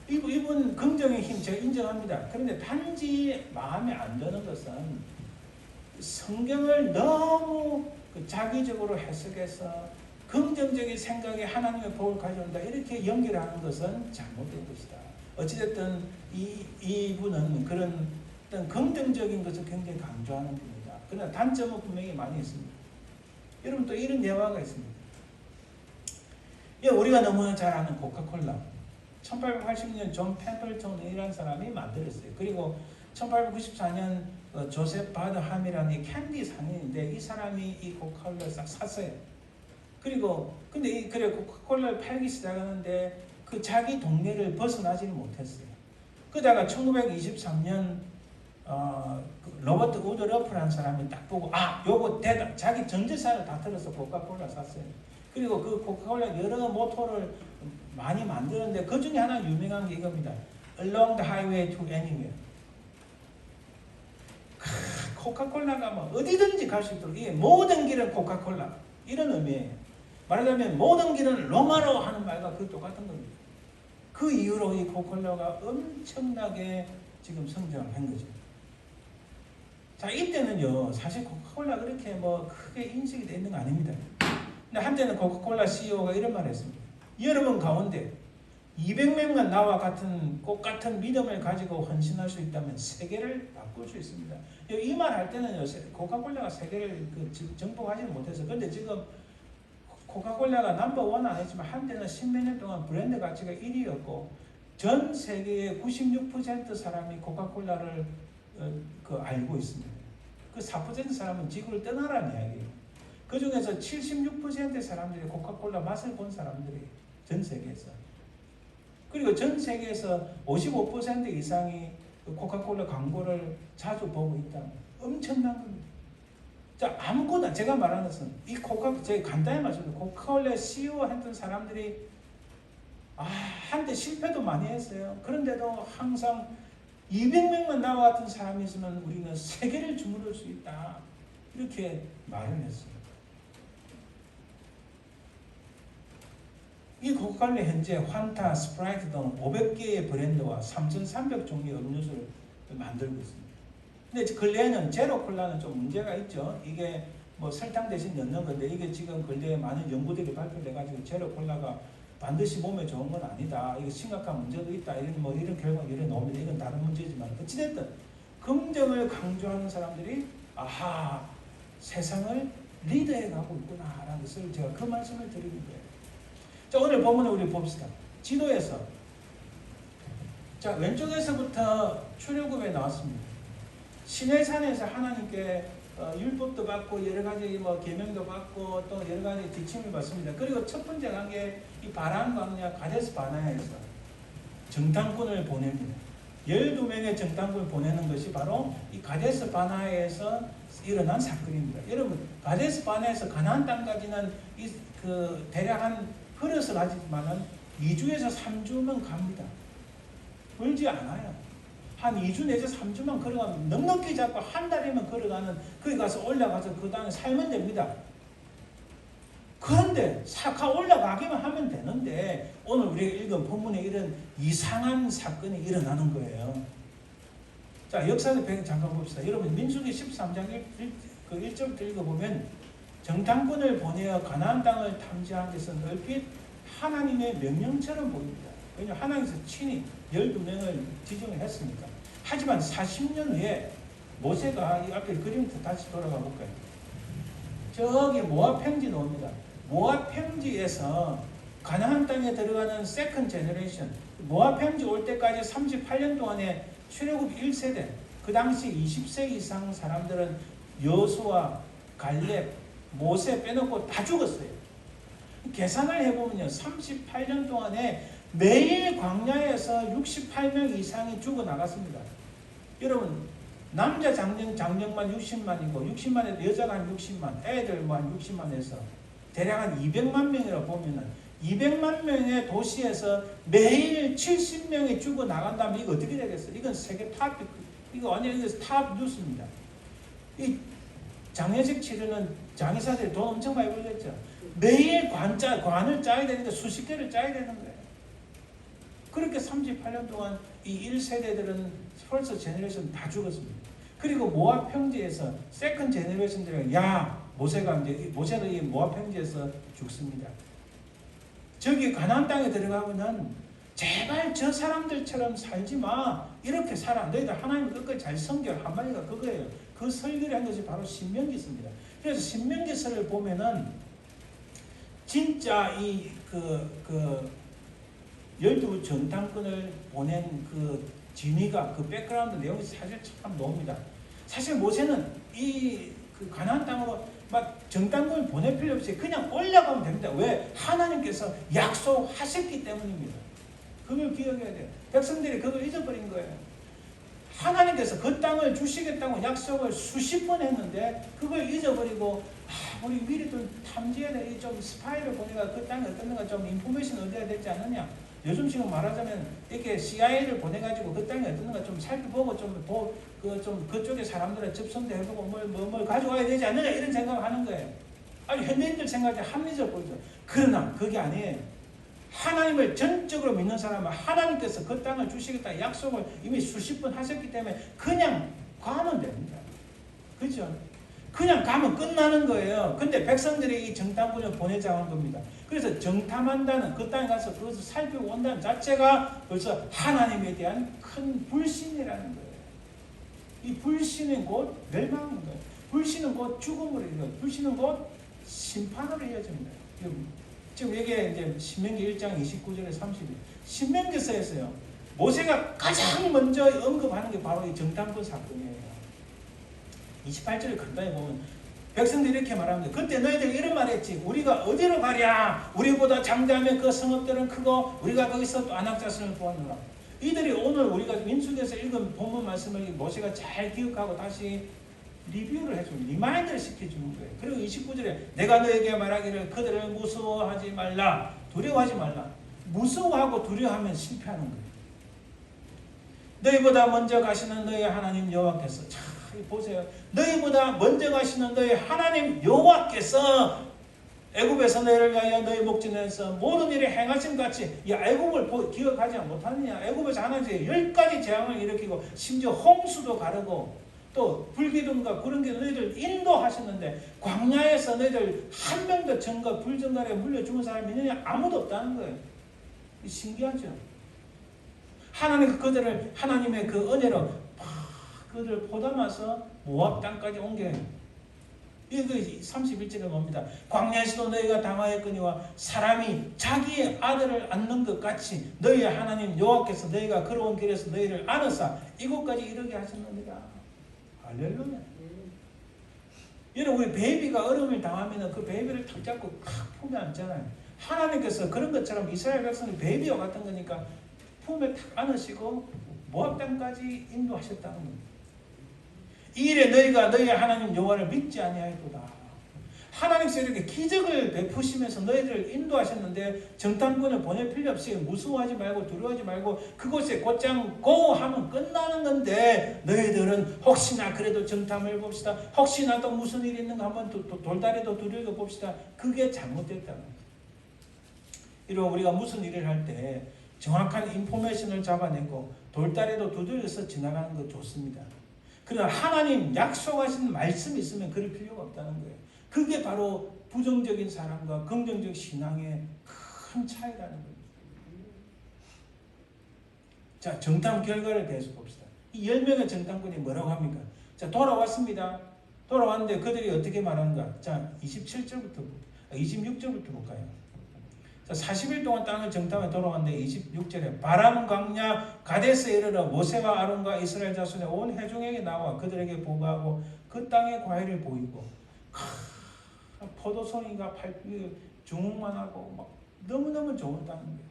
[SPEAKER 1] 이분 긍정의 힘 제가 인정합니다. 그런데 단지 마음에 안 드는 것은 성경을 너무 자기적으로 해석해서 긍정적인 생각에 하나님의 복을 가져온다 이렇게 연결하는 것은 잘못된 것이다. 어찌됐든 이분은 그런 어떤 긍정적인 것을 굉장히 강조하는 분이다. 그러나 단점은 분명히 많이 있습니다. 여러분 또 이런 예화가 있습니다. 우리가 너무나 잘 아는 코카콜라, 1880년 존 펜플턴이라는 사람이 만들었어요. 그리고 1894년 조셉 바드함이라는 이 캔디 상인인데 이 사람이 이 코카콜라를 싹 샀어요. 그리고 근데 그래 코카콜라를 팔기 시작하는데 그 자기 동네를 벗어나지를 못했어요. 그러다가 1923년 로버트 우드 러프라는 사람이 딱 보고 요거 대다 자기 전 재산을 다 털어서 코카콜라 샀어요. 그리고 그 코카콜라 여러 모토를 많이 만드는데 그 중에 하나 유명한 게 이겁니다. Along the highway to anywhere. 코카콜라가 뭐 어디든지 갈 수 있도록 이게 모든 길은 코카콜라 이런 의미예요. 말하자면 모든 길은 로마로 하는 말과 그 똑같은 겁니다. 그 이후로 이 코카콜라가 엄청나게 지금 성장을 한 거죠. 자, 이때는요 사실 코카콜라 그렇게 뭐 크게 인식이 되는 거 아닙니다. 근데 한때는 코카콜라 CEO가 이런 말을 했습니다. 여러분 가운데 200명만 나와 같은 믿음을 가지고 헌신할 수 있다면 세계를 바꿀 수 있습니다. 이 말 할 때는 코카콜라가 세계를 정복하지는 못해서 근데 지금 코카콜라가 넘버원 안 했지만 한때는 10몇 년 동안 브랜드 가치가 1위였고 전 세계의 96% 사람이 코카콜라를 알고 있습니다. 그 4% 사람은 지구를 떠나라는 이야기예요. 그 중에서 76%의 사람들이 코카콜라 맛을 본 사람들이 전 세계에서. 그리고 전 세계에서 55% 이상이 코카콜라 광고를 자주 보고 있다. 엄청난 겁니다. 자, 아무거나 제가 말하는 것은 제가 간단히 말씀드립니다. 코카콜라 CEO 했던 사람들이 한때 실패도 많이 했어요. 그런데도 항상 200명만 나와 같은 사람이 있으면 우리는 세계를 주무를 수 있다. 이렇게 말을 했어요. 이 코카콜라 현재 환타, 스프라이트 등 500개의 브랜드와 3,300종의 음료수를 만들고 있습니다. 근데 근래에는 제로 콜라는 좀 문제가 있죠. 이게 뭐 설탕 대신 넣는 건데 이게 지금 근래에 많은 연구들이 발표를 해가지고 제로 콜라가 반드시 몸에 좋은 건 아니다. 이게 심각한 문제도 있다. 이런 결과가 이래 나옵니다. 이건 다른 문제지만 어찌됐든 긍정을 강조하는 사람들이 세상을 리드해 가고 있구나라는 것을 제가 그 말씀을 드리는 거예요. 자, 오늘 본문을 우리 봅시다. 지도에서 자 왼쪽에서부터 출애굽에 나왔습니다. 시내산에서 하나님께 율법도 받고 여러 가지 계명도 받고 또 여러 가지 지침을 받습니다. 그리고 첫 번째 간 게 이 바란 광야 가데스 바네아에서 정탐꾼을 보냅니다. 12명의 정탐꾼을 보내는 것이 바로 이 가데스 바네아에서 일어난 사건입니다. 여러분 가데스 바네아에서 가나안 땅까지는 대략 한 걸어서 가지만은 2주에서 3주면 갑니다. 멀지 않아요. 한 2주 내지 3주만 걸어가면 넉넉히 잡고 한 달이면 걸어가는 거기 가서 올라가서 그 다음에 살면 됩니다. 그런데 올라가기만 하면 되는데 오늘 우리가 읽은 본문에 이런 이상한 사건이 일어나는 거예요. 자, 역사의 배경 잠깐 봅시다. 여러분 민수기 13장 1절부터 읽어보면 정탐꾼을 보내어 가나안 땅을 탐지한 것은 얼핏 하나님의 명령처럼 보입니다. 왜냐하면 하나님께서 친히 12명을 지정을 했으니까. 하지만 40년 후에 모세가 이 앞에 그림부터 다시 돌아가 볼까요? 저기 모압 평지 나옵니다. 모압 평지에서 가나안 땅에 들어가는 세컨 제너레이션, 모압 평지 올 때까지 38년 동안에 출애굽 1세대, 그 당시 20세 이상 사람들은 여호수아, 갈렙, 모세 빼놓고 다 죽었어요. 계산을 해보면요, 38년 동안에 매일 광야에서 68명 이상이 죽어나갔습니다. 여러분 남자 장정만 60만이고 60만에서 여자가 한 60만, 애들 한 60만에서 대략 한 200만 명이라고 보면은 200만 명의 도시에서 매일 70명이 죽어나간다면 이거 어떻게 되겠어요? 이건 세계 탑, 이거 완전히 탑 뉴스입니다. 이 장례식 치르는 장의사들이 돈 엄청 많이 벌겠죠. 매일 관을 짜야 되는데 수십 개를 짜야 되는 거예요. 그렇게 38년 동안 이 1세대들은 벌써 제너레이션 다 죽었습니다. 그리고 모압 평지에서 세컨 제너레이션들은 모세는 이 모압 평지에서 죽습니다. 저기 가나안 땅에 들어가면은 제발 저 사람들처럼 살지 마. 이렇게 살아. 너희들 하나님 끝까지 잘 섬겨. 한마디가 그거예요. 그 설교를 한 것이 바로 신명기서입니다. 그래서 신명기서를 보면은 진짜 이 열두 정탐꾼을 보낸 그 진위가 그 백그라운드 내용이 사실 참 높습니다. 사실 모세는 그 가나안 땅으로 막 정탐꾼을 보낼 필요 없이 그냥 올라가면 됩니다. 왜? 하나님께서 약속하셨기 때문입니다. 그걸 기억해야 돼요. 백성들이 그걸 잊어버린 거예요. 하나님께서 그 땅을 주시겠다고 약속을 수십 번 했는데 그걸 잊어버리고 우리 미리 좀 탐지해야 돼. 좀 스파이를 보내가 그 땅에 어떤가 좀 인포메이션 얻어야 되지 않느냐. 요즘 지금 말하자면 이렇게 CIA를 보내가지고 그 땅에 어떤가 좀 살펴보고 좀 그쪽에 사람들의 접선도 해보고 뭘 가져와야 되지 않느냐 이런 생각을 하는 거예요. 아니 현대인들 생각에 합리적 보이죠. 그러나 그게 아니에요. 하나님을 전적으로 믿는 사람은 하나님께서 그 땅을 주시겠다 약속을 이미 수십 번 하셨기 때문에 그냥 가면 됩니다. 그렇죠? 그냥 가면 끝나는 거예요. 근데 백성들이 이 정탐꾼을 보내자고 한 겁니다. 그래서 정탐한다는 그 땅에 가서 그것을 살펴본다는 자체가 벌써 하나님에 대한 큰 불신이라는 거예요. 이 불신은 곧 멸망인 거예요. 불신은 곧 죽음으로 이어져요. 불신은 곧 심판으로 이어집니다. 지금 이게 이제 신명기 1장 29절에 30절. 신명기서에서요. 모세가 가장 먼저 언급하는 게 바로 이 정탐꾼 사건이에요. 28절을 간단히 보면 백성들이 이렇게 말합니다. 그때 너희들 이런 말했지. 우리가 어디로 가랴? 우리보다 장대하면 그 성읍들은 크고 우리가 거기서 또 안악자손을 보았노라. 이들이 오늘 우리가 민수기에서 읽은 본문 말씀을 모세가 잘 기억하고 다시 리뷰를 해줍니다. 리마인드를 시켜주는 거예요. 그리고 29절에 내가 너에게 말하기를 그들을 무서워하지 말라. 두려워하지 말라. 무서워하고 두려워하면 실패하는 거예요. 너희보다 먼저 가시는 너희 하나님 여호와께서 참 보세요. 너희보다 먼저 가시는 너희 하나님 여호와께서 애굽에서 너희를 위하여 너희 목전에서 모든 일을 행하신 같이 이 애굽을 기억하지 못하느냐. 애굽에서 하나님께서 10가지 재앙을 일으키고 심지어 홍수도 가르고 또 불기둥과 그런 게 너희들 인도하셨는데 광야에서 너희들 한 명도 정과 불정갈에 물려 죽은 사람이 있느냐? 아무도 없다는 거예요. 신기하죠? 하나님 그들을 하나님의 그 은혜로 그들을 포담아서 모압 땅까지 옮겨요. 이거 31절에 봅니다. 광야에서도 너희가 당하였거니와 사람이 자기의 아들을 안는 것 같이 너희의 하나님 여호와께서 너희가 걸어온 길에서 너희를 안으사 이곳까지 이르게 하셨느니라. 할렐루야. 여러분 우리 베이비가 어려움을 당하면 그 베이비를 탁 잡고 품에 안잖아요. 하나님께서 그런 것처럼 이스라엘 백성이 베이비와 같은 거니까 품에 탁 안으시고 모압 땅까지 인도하셨다는 겁니다. 이 일에 너희가 너희의 하나님 여호와를 믿지 아니하였도다. 하나님께서 이렇게 기적을 베푸시면서 너희들을 인도하셨는데 정탐꾼을 보낼 필요 없이 무서워하지 말고 두려워하지 말고 그곳에 곧장 고 하면 끝나는 건데 너희들은 혹시나 그래도 정탐을 봅시다. 혹시나 또 무슨 일이 있는가 한번 돌다리도 두들겨 봅시다. 그게 잘못됐다는 거예요. 이런 우리가 무슨 일을 할 때 정확한 인포메이션을 잡아내고 돌다리도 두들겨서 지나가는 거 좋습니다. 그러나 하나님 약속하신 말씀이 있으면 그럴 필요가 없다는 거예요. 그게 바로 부정적인 사람과 긍정적 신앙의 큰 차이라는 겁니다. 자, 정탐 결과를 대해서 봅시다. 이 10명의 정탐꾼이 뭐라고 합니까? 자, 돌아왔습니다. 돌아왔는데 그들이 어떻게 말하는가? 자, 26절부터 볼까요? 자, 40일 동안 땅을 정탐해 돌아왔는데 26절에 바람 광야 가데스에 이르러 모세와 아론과 이스라엘 자손의 온 회중에게 나와 그들에게 보고하고 그 땅의 과일을 보이고 포도송이가 중흥만 하고 막 너무너무 좋은 땅입니다.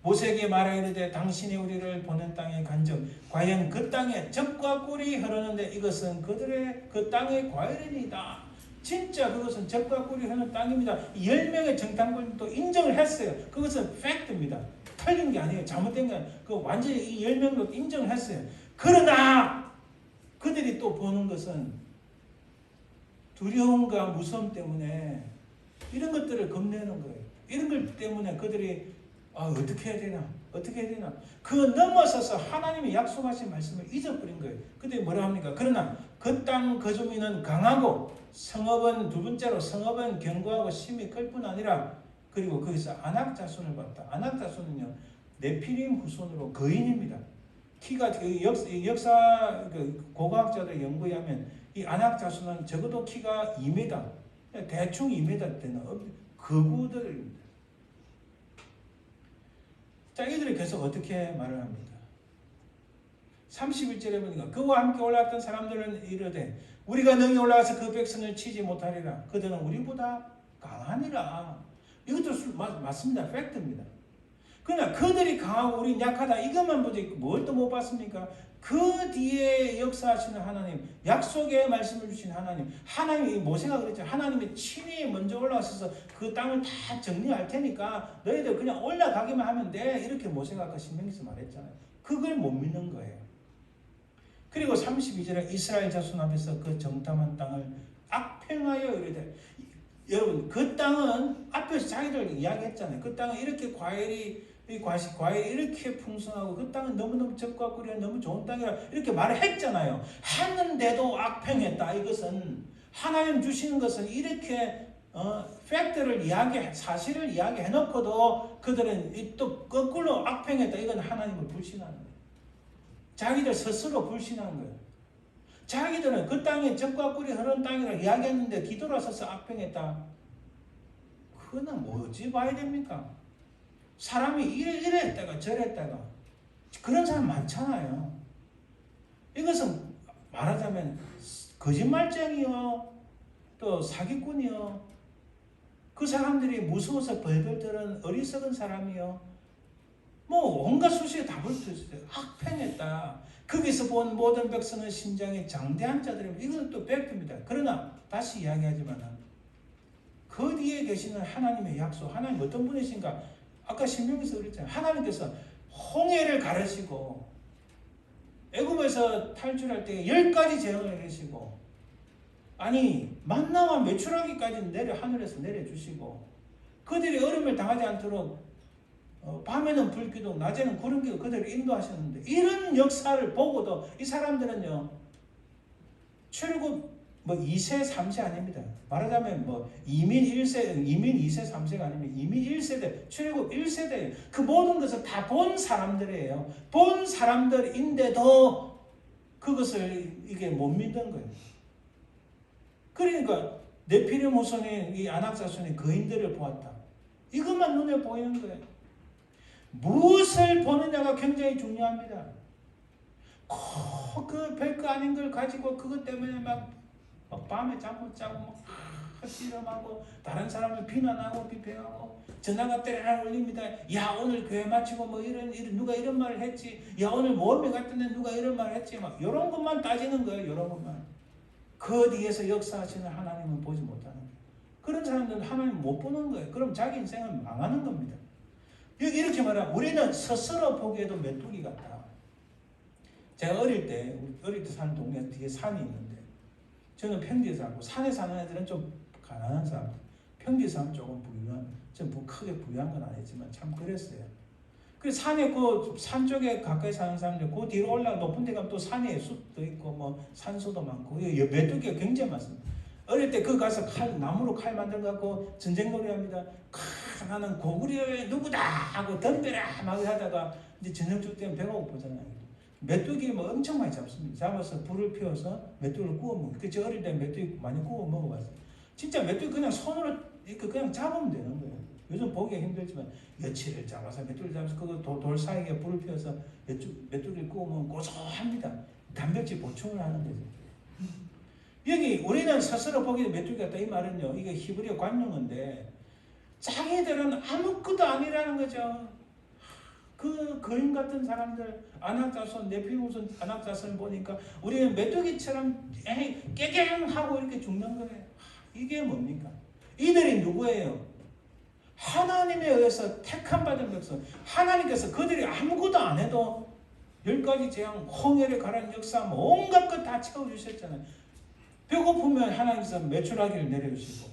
[SPEAKER 1] 모세에게 말하기를 당신이 우리를 보낸 땅의 간적 과연 그 땅에 젖과 꿀이 흐르는데 이것은 그들의 그 땅의 과일이니이다. 진짜 그것은 적과 꿀이 흐르는 땅입니다. 10명의 정탐꾼도 인정을 했어요. 그것은 팩트입니다. 틀린 게 아니에요. 잘못된 게 아니에요. 그 완전히 이 10명도 인정을 했어요. 그러나 그들이 또 보는 것은 두려움과 무서움 때문에 이런 것들을 겁내는 거예요. 이런 것 때문에 그들이 어떻게 해야 되나? 어떻게 해야 되나? 그 넘어서서 하나님이 약속하신 말씀을 잊어버린 거예요. 그들이 뭐라 합니까? 그러나 그 땅 거주민은 강하고 성읍은 두 번째로 성읍은 견고하고 심이 클 뿐 아니라 그리고 거기서 아낙 자손을 봤다. 아낙 자손은요 네피림 후손으로 거인입니다. 키가 역사 고고학자들 연구에 하면 이 아낙 자손은 적어도 키가 2m, 대충 2m 되는 거구들입니다. 자, 이들이 계속 어떻게 말을 합니까? 31절에 보니까 그와 함께 올라왔던 사람들은 이르되 우리가 능히 올라가서 그 백성을 치지 못하리라. 그들은 우리보다 강하니라. 이것도 맞습니다. 팩트입니다. 그러나 그들이 강하고 우리는 약하다. 이것만 보지 뭘 또 못 봤습니까? 그 뒤에 역사하시는 하나님, 약속의 말씀을 주신 하나님, 하나님이 모세가 그랬죠. 하나님이 친히 먼저 올라가셔서 그 땅을 다 정리할 테니까 너희들 그냥 올라가기만 하면 돼. 이렇게 모세가 아까 신명기에서 말했잖아요. 그걸 못 믿는 거예요. 그리고 32절에 이스라엘 자손 앞에서 그 정탐한 땅을 악평하여 이르되 여러분 그 땅은 앞에서 자기들 이야기했잖아요. 그 땅은 이렇게 과일이 이렇게 풍성하고 그 땅은 너무너무 적과 꿀이 너무 좋은 땅이라 이렇게 말을 했잖아요. 했는데도 악평했다. 이것은 하나님 주시는 것은 이렇게 팩트를 사실을 이야기해놓고도 그들은 또 거꾸로 악평했다. 이건 하나님을 불신하는 거예요. 자기들 스스로 불신한 거예요. 자기들은 그 땅에 적과 꿀이 흐르는 땅이라 이야기했는데 뒤돌아서서 악평했다. 그거는 뭐지 봐야 됩니까? 사람이 이랬다가 저랬다가 그런 사람 많잖아요. 이것은 말하자면 거짓말쟁이요 또 사기꾼이요 그 사람들이 무서워서 벌벌 떠는 어리석은 사람이요 뭐 온갖 수식에 다 붙어있어요. 악평했다. 거기서 본 모든 백성은 심장이 장대한 자들입니다. 이건 또 팩트입니다. 그러나 다시 이야기하지만 그 뒤에 계시는 하나님의 약속, 하나님 어떤 분이신가? 아까 신명기에서 그랬잖아요. 하나님께서 홍해를 가르시고 애굽에서 탈출할 때 10가지 재앙을 내리시고 아니 만나와 메추라기까지 하늘에서 내려주시고 그들이 어려움을 당하지 않도록 밤에는 불기둥, 낮에는 구름기둥 그들을 인도하셨는데 이런 역사를 보고도 이 사람들은요 출애굽 2세, 3세 아닙니다. 말하자면 이민 1세, 이민 2세, 3세가 아닙니다. 이민 1세대, 출애굽 1세대 그 모든 것을 다 본 사람들이에요. 본 사람들인데도 그것을 이게 못 믿는 거예요. 그러니까 네피림 후손인 이 아낙 자손이 거인들을 보았다. 이것만 눈에 보이는 거예요. 무엇을 보느냐가 굉장히 중요합니다. 그 별거 아닌 걸 가지고 그것 때문에 막 밤에 잠 못 자고 씨름하고 다른 사람을 비난하고 비평하고 전화가 때려나 올립니다. 야 오늘 교회 마치고 이런 누가 이런 말을 했지. 야 오늘 모험에 갔던데 누가 이런 말을 했지. 막 이런 것만 따지는 거예요. 이런 것만. 그 뒤에서 역사하시는 하나님은 보지 못하는 거예요. 그런 사람들은 하나님 못 보는 거예요. 그럼 자기 인생은 망하는 겁니다. 이렇게 말하면 우리는 스스로 보기에도 메뚜기 같다. 제가 어릴 때 사는 동네 뒤에 산이 있는데 저는 평지에 살고 산에 사는 애들은 좀 가난한 사람, 평지에 사는 조금 부유한, 좀 크게 부유한 건 아니지만 참 그랬어요. 그래서 산에 산 쪽에 가까이 사는 사람들 그 뒤로 올라가 높은 데 가면 또 산에 숲도 있고 산소도 많고 메뚜기가 굉장히 많습니다. 어릴 때 가서 나무로 칼 만들어 갖고 전쟁놀이 합니다. 나는 고구려의 누구다 하고 덤벼라 막 하다가 이제 저녁쯤 되면 배가 고프잖아요. 메뚜기 엄청 많이 잡습니다. 잡아서 불을 피워서 메뚜기를 구워 먹어요. 저 어릴 때 메뚜기 많이 구워 먹어봤어요. 진짜 메뚜기 그냥 손으로 그냥 잡으면 되는 거예요. 요즘 보기가 힘들지만 여치를 잡아서 메뚜기를 잡아서 그거 돌 사이에 불을 피워서 메뚜기를 구워 먹으면 고소합니다. 단백질 보충을 하는 거죠. 여기 우리는 스스로 보기에 메뚜기 같다 이 말은요. 이게 히브리어 관용어인데 자기들은 아무것도 아니라는 거죠. 그 거인 같은 사람들 아낙 자손 네피림 후손 아낙 자손을 보니까 우리는 메뚜기처럼 깨갱하고 이렇게 죽는 거예요. 이게 뭡니까? 이들이 누구예요? 하나님에 의해서 택함 받은 백성. 하나님께서 그들이 아무것도 안 해도 10가지 재앙, 홍해를 가라는 역사, 온갖 것 다 채워주셨잖아요. 배고프면 하나님께서 메추라기를 내려주시고,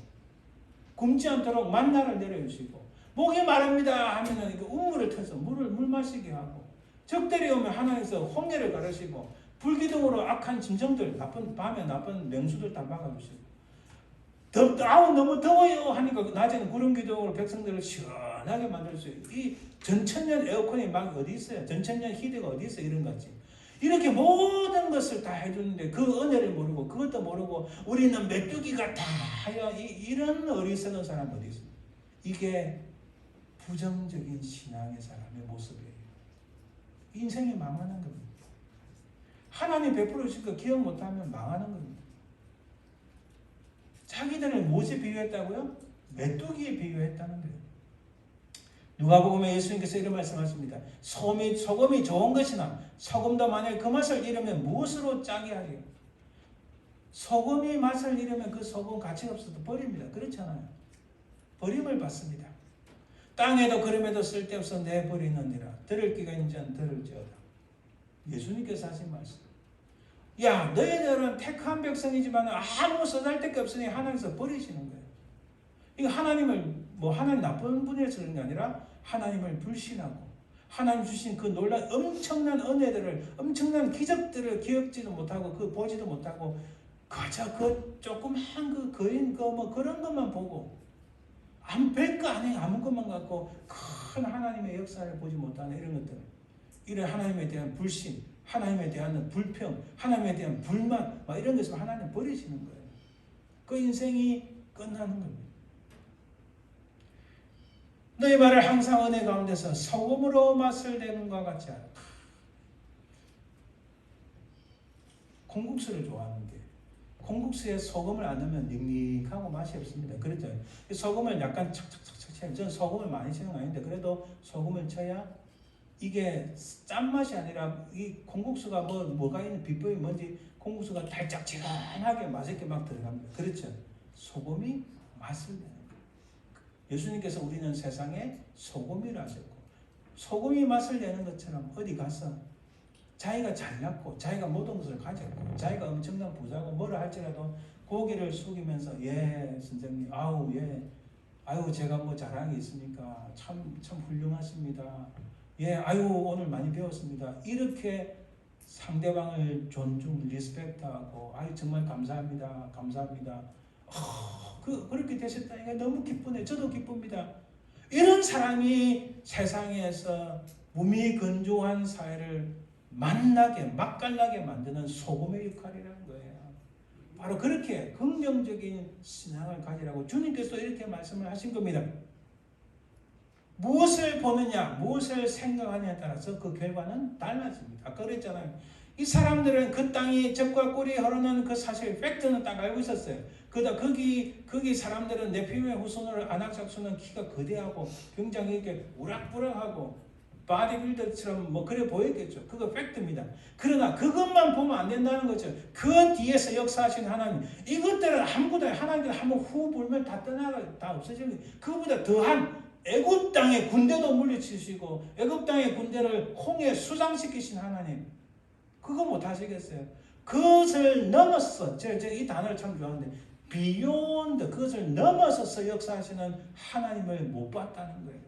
[SPEAKER 1] 굶지 않도록 만나를 내려주시고, 목이 마릅니다 하면은 이렇게 우물을 터서 물 마시게 하고, 적들이 오면 하나님께서 홍해를 가르시고, 불기둥으로 악한 짐승들, 밤에 나쁜 맹수들 다 막아주시고, 너무 더워요 하니까 낮에는 구름 기둥으로 백성들을 시원하게 만들 수 있어요. 이 전천년 에어컨이 막 어디 있어요? 전천년 히터가 어디 있어요? 이런 거지. 이렇게 모든 것을 다 해주는데 그 은혜를 모르고 그것도 모르고 우리는 메뚜기 같아요. 이런 어리석은 사람 어디 있어요? 이게 부정적인 신앙의 사람의 모습이에요. 인생이 망하는 겁니다. 하나님 베풀어 주신 거 기억 못하면 망하는 겁니다. 자기들을 무엇에 비유했다고요? 메뚜기에 비유했다는 거예요. 누가복음에 예수님께서 이런 말씀하십니다. 소금이 좋은 것이나 소금도 만약 그 맛을 잃으면 무엇으로 짜게 하리요? 소금이 맛을 잃으면 그 소금 가치가 없어도 버립니다. 그렇잖아요. 버림을 받습니다. 땅에도 그럼에도 쓸데없어 내버리느니라. 들을 기가 있는 자는 들을지어다. 예수님께서 하신 말씀. 야, 너희들은 택한 백성이지만 아무 쓰잘데기 없으니 하나님께서 버리시는 거예요. 이거 하나님을 하나님 나쁜 분이라서 그런 게 아니라 하나님을 불신하고 하나님 주신 그 엄청난 은혜들을, 엄청난 기적들을 기억지도 못하고 그 보지도 못하고 그저 그 조그만 그 거인 그런 것만 보고 별거 아닌 아무 것만 갖고 큰 하나님의 역사를 보지 못하는 이런 것들, 이런 하나님에 대한 불신, 하나님에 대한 불평, 하나님에 대한 불만, 이런 것을 하나님 버리시는 거예요. 그 인생이 끝나는 겁니다. 너희 말을 항상 은혜 가운데서 소금으로 맛을 내는 것 같지 않아. 콩국수를 좋아하는 게, 콩국수에 소금을 안 넣으면 닝닝하고 맛이 없습니다. 그렇죠? 소금을 약간 착착착착 쳐요. 저는 소금을 많이 치는 건 아닌데 그래도 소금을 쳐야 이게 짠맛이 아니라 이 콩국수가 뭐가 있는 비법이 뭔지 콩국수가 달짝지근하게 맛있게 막 들어갑니다. 그렇죠? 소금이 맛을 내는 거예요. 예수님께서 우리는 세상에 소금이라 하셨고, 소금이 맛을 내는 것처럼 어디 가서 자기가 잘났고 자기가 모든 것을 가졌고 자기가 엄청난 부자고 뭐라 할지라도 고개를 숙이면서 예 선생님 아우 예 아유 제가 자랑이 있습니까? 참 훌륭하십니다. 예, 아유 오늘 많이 배웠습니다. 이렇게 상대방을 존중, 리스펙트하고 아유 정말 감사합니다. 그렇게 되셨다니까 너무 기쁘네. 저도 기쁩니다. 이런 사람이 세상에서 무미건조한 사회를 맛깔나게 만드는 소금의 역할이라는 거예요. 바로 그렇게 긍정적인 신앙을 가지라고 주님께서 이렇게 말씀을 하신 겁니다. 무엇을 보느냐, 무엇을 생각하느냐에 따라서 그 결과는 달라집니다. 아까 그랬잖아요. 이 사람들은 그 땅이 젖과 꿀이 흐르는 그 사실, 팩트는 딱 알고 있었어요. 거기 사람들은 네피림의 후손으로 아낙작수는 키가 거대하고 굉장히 이렇게 우락부락하고 바디빌더처럼 그래 보였겠죠. 그거 팩트입니다. 그러나 그것만 보면 안 된다는 거죠. 그 뒤에서 역사하신 하나님, 이것들은 아무것도 하나님께서 한번 후 불면 다 떠나가 다 없어지는 거예요. 그거보다 더한 애굽 땅의 군대도 물리치시고 애굽 땅의 군대를 홍해에 수장시키신 하나님, 그거 못 하시겠어요? 그것을 넘어서 제가 이 단어를 참 좋아하는데 beyond, 그것을 넘어서서 역사하시는 하나님을 못 봤다는 거예요.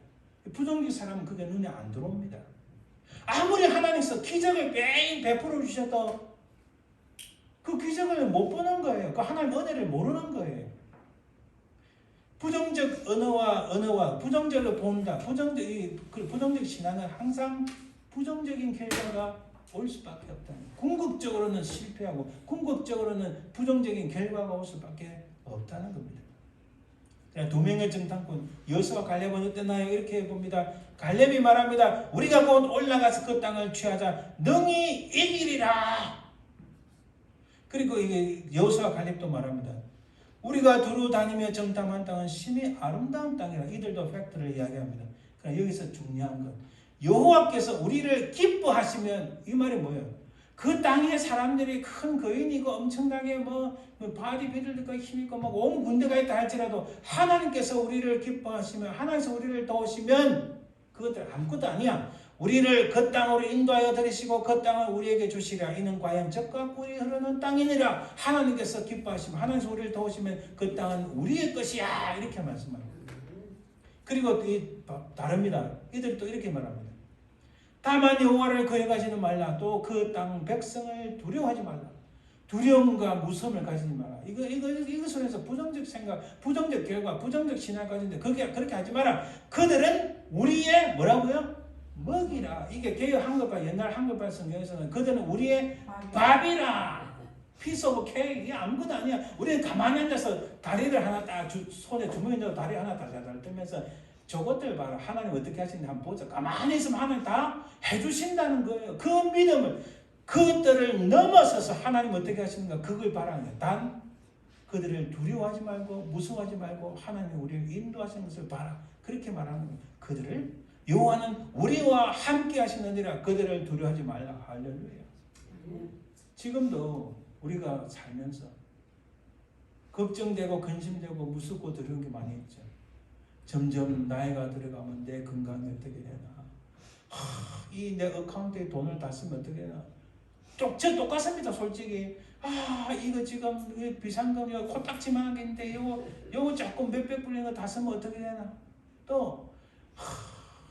[SPEAKER 1] 부정직 사람은 그게 눈에 안 들어옵니다. 아무리 하나님께서 기적을 매일 베풀어 주셔도 그 기적을 못 보는 거예요. 그 하나님 은혜를 모르는 거예요. 부정적 언어와 부정적으로 본다. 부정적 신앙은 항상 부정적인 결과가 올 수밖에 없다. 궁극적으로는 실패하고 궁극적으로는 부정적인 결과가 올 수밖에 없다는 겁니다. 두 명의 정탐꾼 여호수아와 갈렙은 어땠나요? 이렇게 봅니다. 갈렙이 말합니다. 우리가 곧 올라가서 그 땅을 취하자. 능히 이기리라. 그리고 이게 여호수아와 갈렙도 말합니다. 우리가 두루 다니며 정탐한 땅은 심히 아름다운 땅이라. 이들도 팩트를 이야기합니다. 그러나 여기서 중요한 것, 여호와께서 우리를 기뻐하시면, 이 말이 뭐예요? 그 땅에 사람들이 큰 거인이고 엄청나게 뭐 바디빌더가 힘있고 막 온 군대가 있다 할지라도 하나님께서 우리를 기뻐하시면 하나님께서 우리를 도우시면 그것들 아무것도 아니야. 우리를 그 땅으로 인도하여 들이시고 그 땅을 우리에게 주시랴. 이는 과연 젖과 꿀이 흐르는 땅이니라. 하나님께서 기뻐하시면 하나님께서 우리를 도우시면 그 땅은 우리의 것이야. 이렇게 말씀합니다. 그리고 다릅니다. 이들이 또 이렇게 말합니다. 다만 여호와를 거역하지는 말라. 또 그 땅 백성을 두려워하지 말라. 두려움과 무서움을 가지지 마라. 이것을 해서 부정적 생각, 부정적 결과, 부정적 신앙을 가지는데 그렇게 하지 마라. 그들은 우리의 뭐라고요? 먹이라. 이게 개혁 한글판, 옛날 한글판 성경에서는 그들은 우리의 밥이라. 피스 오브 케이크. 이게 아무것도 아니야. 우리는 가만히 앉아서 다리를 하나 딱 손에 주머니에 넣어 다리 하나 달달달 들면서 저것들 봐라. 하나님 어떻게 하시는지 한번 보자. 가만히 있으면 하나님 다 해주신다는 거예요. 그 믿음을, 그것들을 넘어서서 하나님 어떻게 하시는가 그걸 바라는 거예요. 단 그들을 두려워하지 말고 무서워하지 말고 하나님 우리를 인도하시는 것을 봐라. 그렇게 말하는 거예요. 그들을 여호와는 우리와 함께 하시느니라. 그들을 두려워하지 말라. 할렐루야. 지금도 우리가 살면서 걱정되고 근심되고 무섭고 두려운 게 많이 있죠. 점점 나이가 들어가면 내 건강이 어떻게 되나, 이 내 어카운트에 돈을 다 쓰면 어떻게 되나. 저 똑같습니다. 솔직히 이거 지금 비상금이 코딱지만한 게 있는데 요거 조금 몇백 불인 거 다 쓰면 어떻게 되나. 또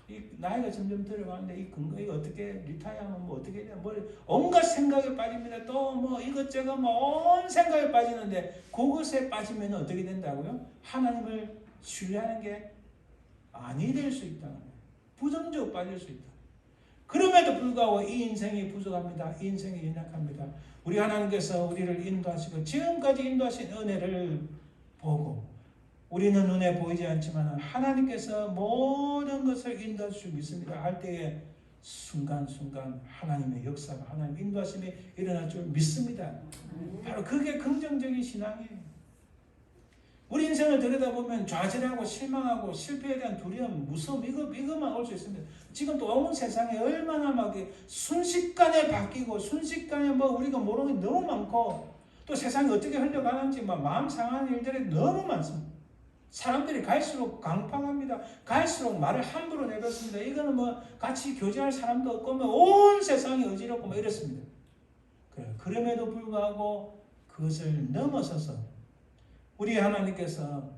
[SPEAKER 1] 이 나이가 점점 들어가는데 이 건강 이거 어떻게 리타이어하면 뭐 어떻게 되나. 뭐 온갖 생각에 빠집니다. 또 뭐 이것저것 뭐 온 생각에 빠지는데 그것에 빠지면 어떻게 된다고요? 하나님을 신뢰하는 게 아니 될 수 있다. 부정적으로 빠질 수 있다. 그럼에도 불구하고 이 인생이 부족합니다. 이 인생이 연약합니다. 우리 하나님께서 우리를 인도하시고 지금까지 인도하신 은혜를 보고 우리는 눈에 보이지 않지만 하나님께서 모든 것을 인도할 수 믿습니다. 할 때에 순간순간 하나님의 역사가 하나님 인도하심이 일어날 줄 믿습니다. 바로 그게 긍정적인 신앙이에요. 우리 인생을 들여다보면 좌절하고 실망하고 실패에 대한 두려움, 무서움 이것만 올 수 있습니다. 지금 또 온 세상에 얼마나 막 순식간에 바뀌고 순식간에 뭐 우리가 모르는 게 너무 많고 또 세상이 어떻게 흘러가는지 막 마음 상하는 일들이 너무 많습니다. 사람들이 갈수록 강팍합니다. 갈수록 말을 함부로 내뱉습니다. 이거는 뭐 같이 교제할 사람도 없고 온 세상이 어지럽고 뭐 이렇습니다. 그럼에도 불구하고 그것을 넘어서서 우리 하나님께서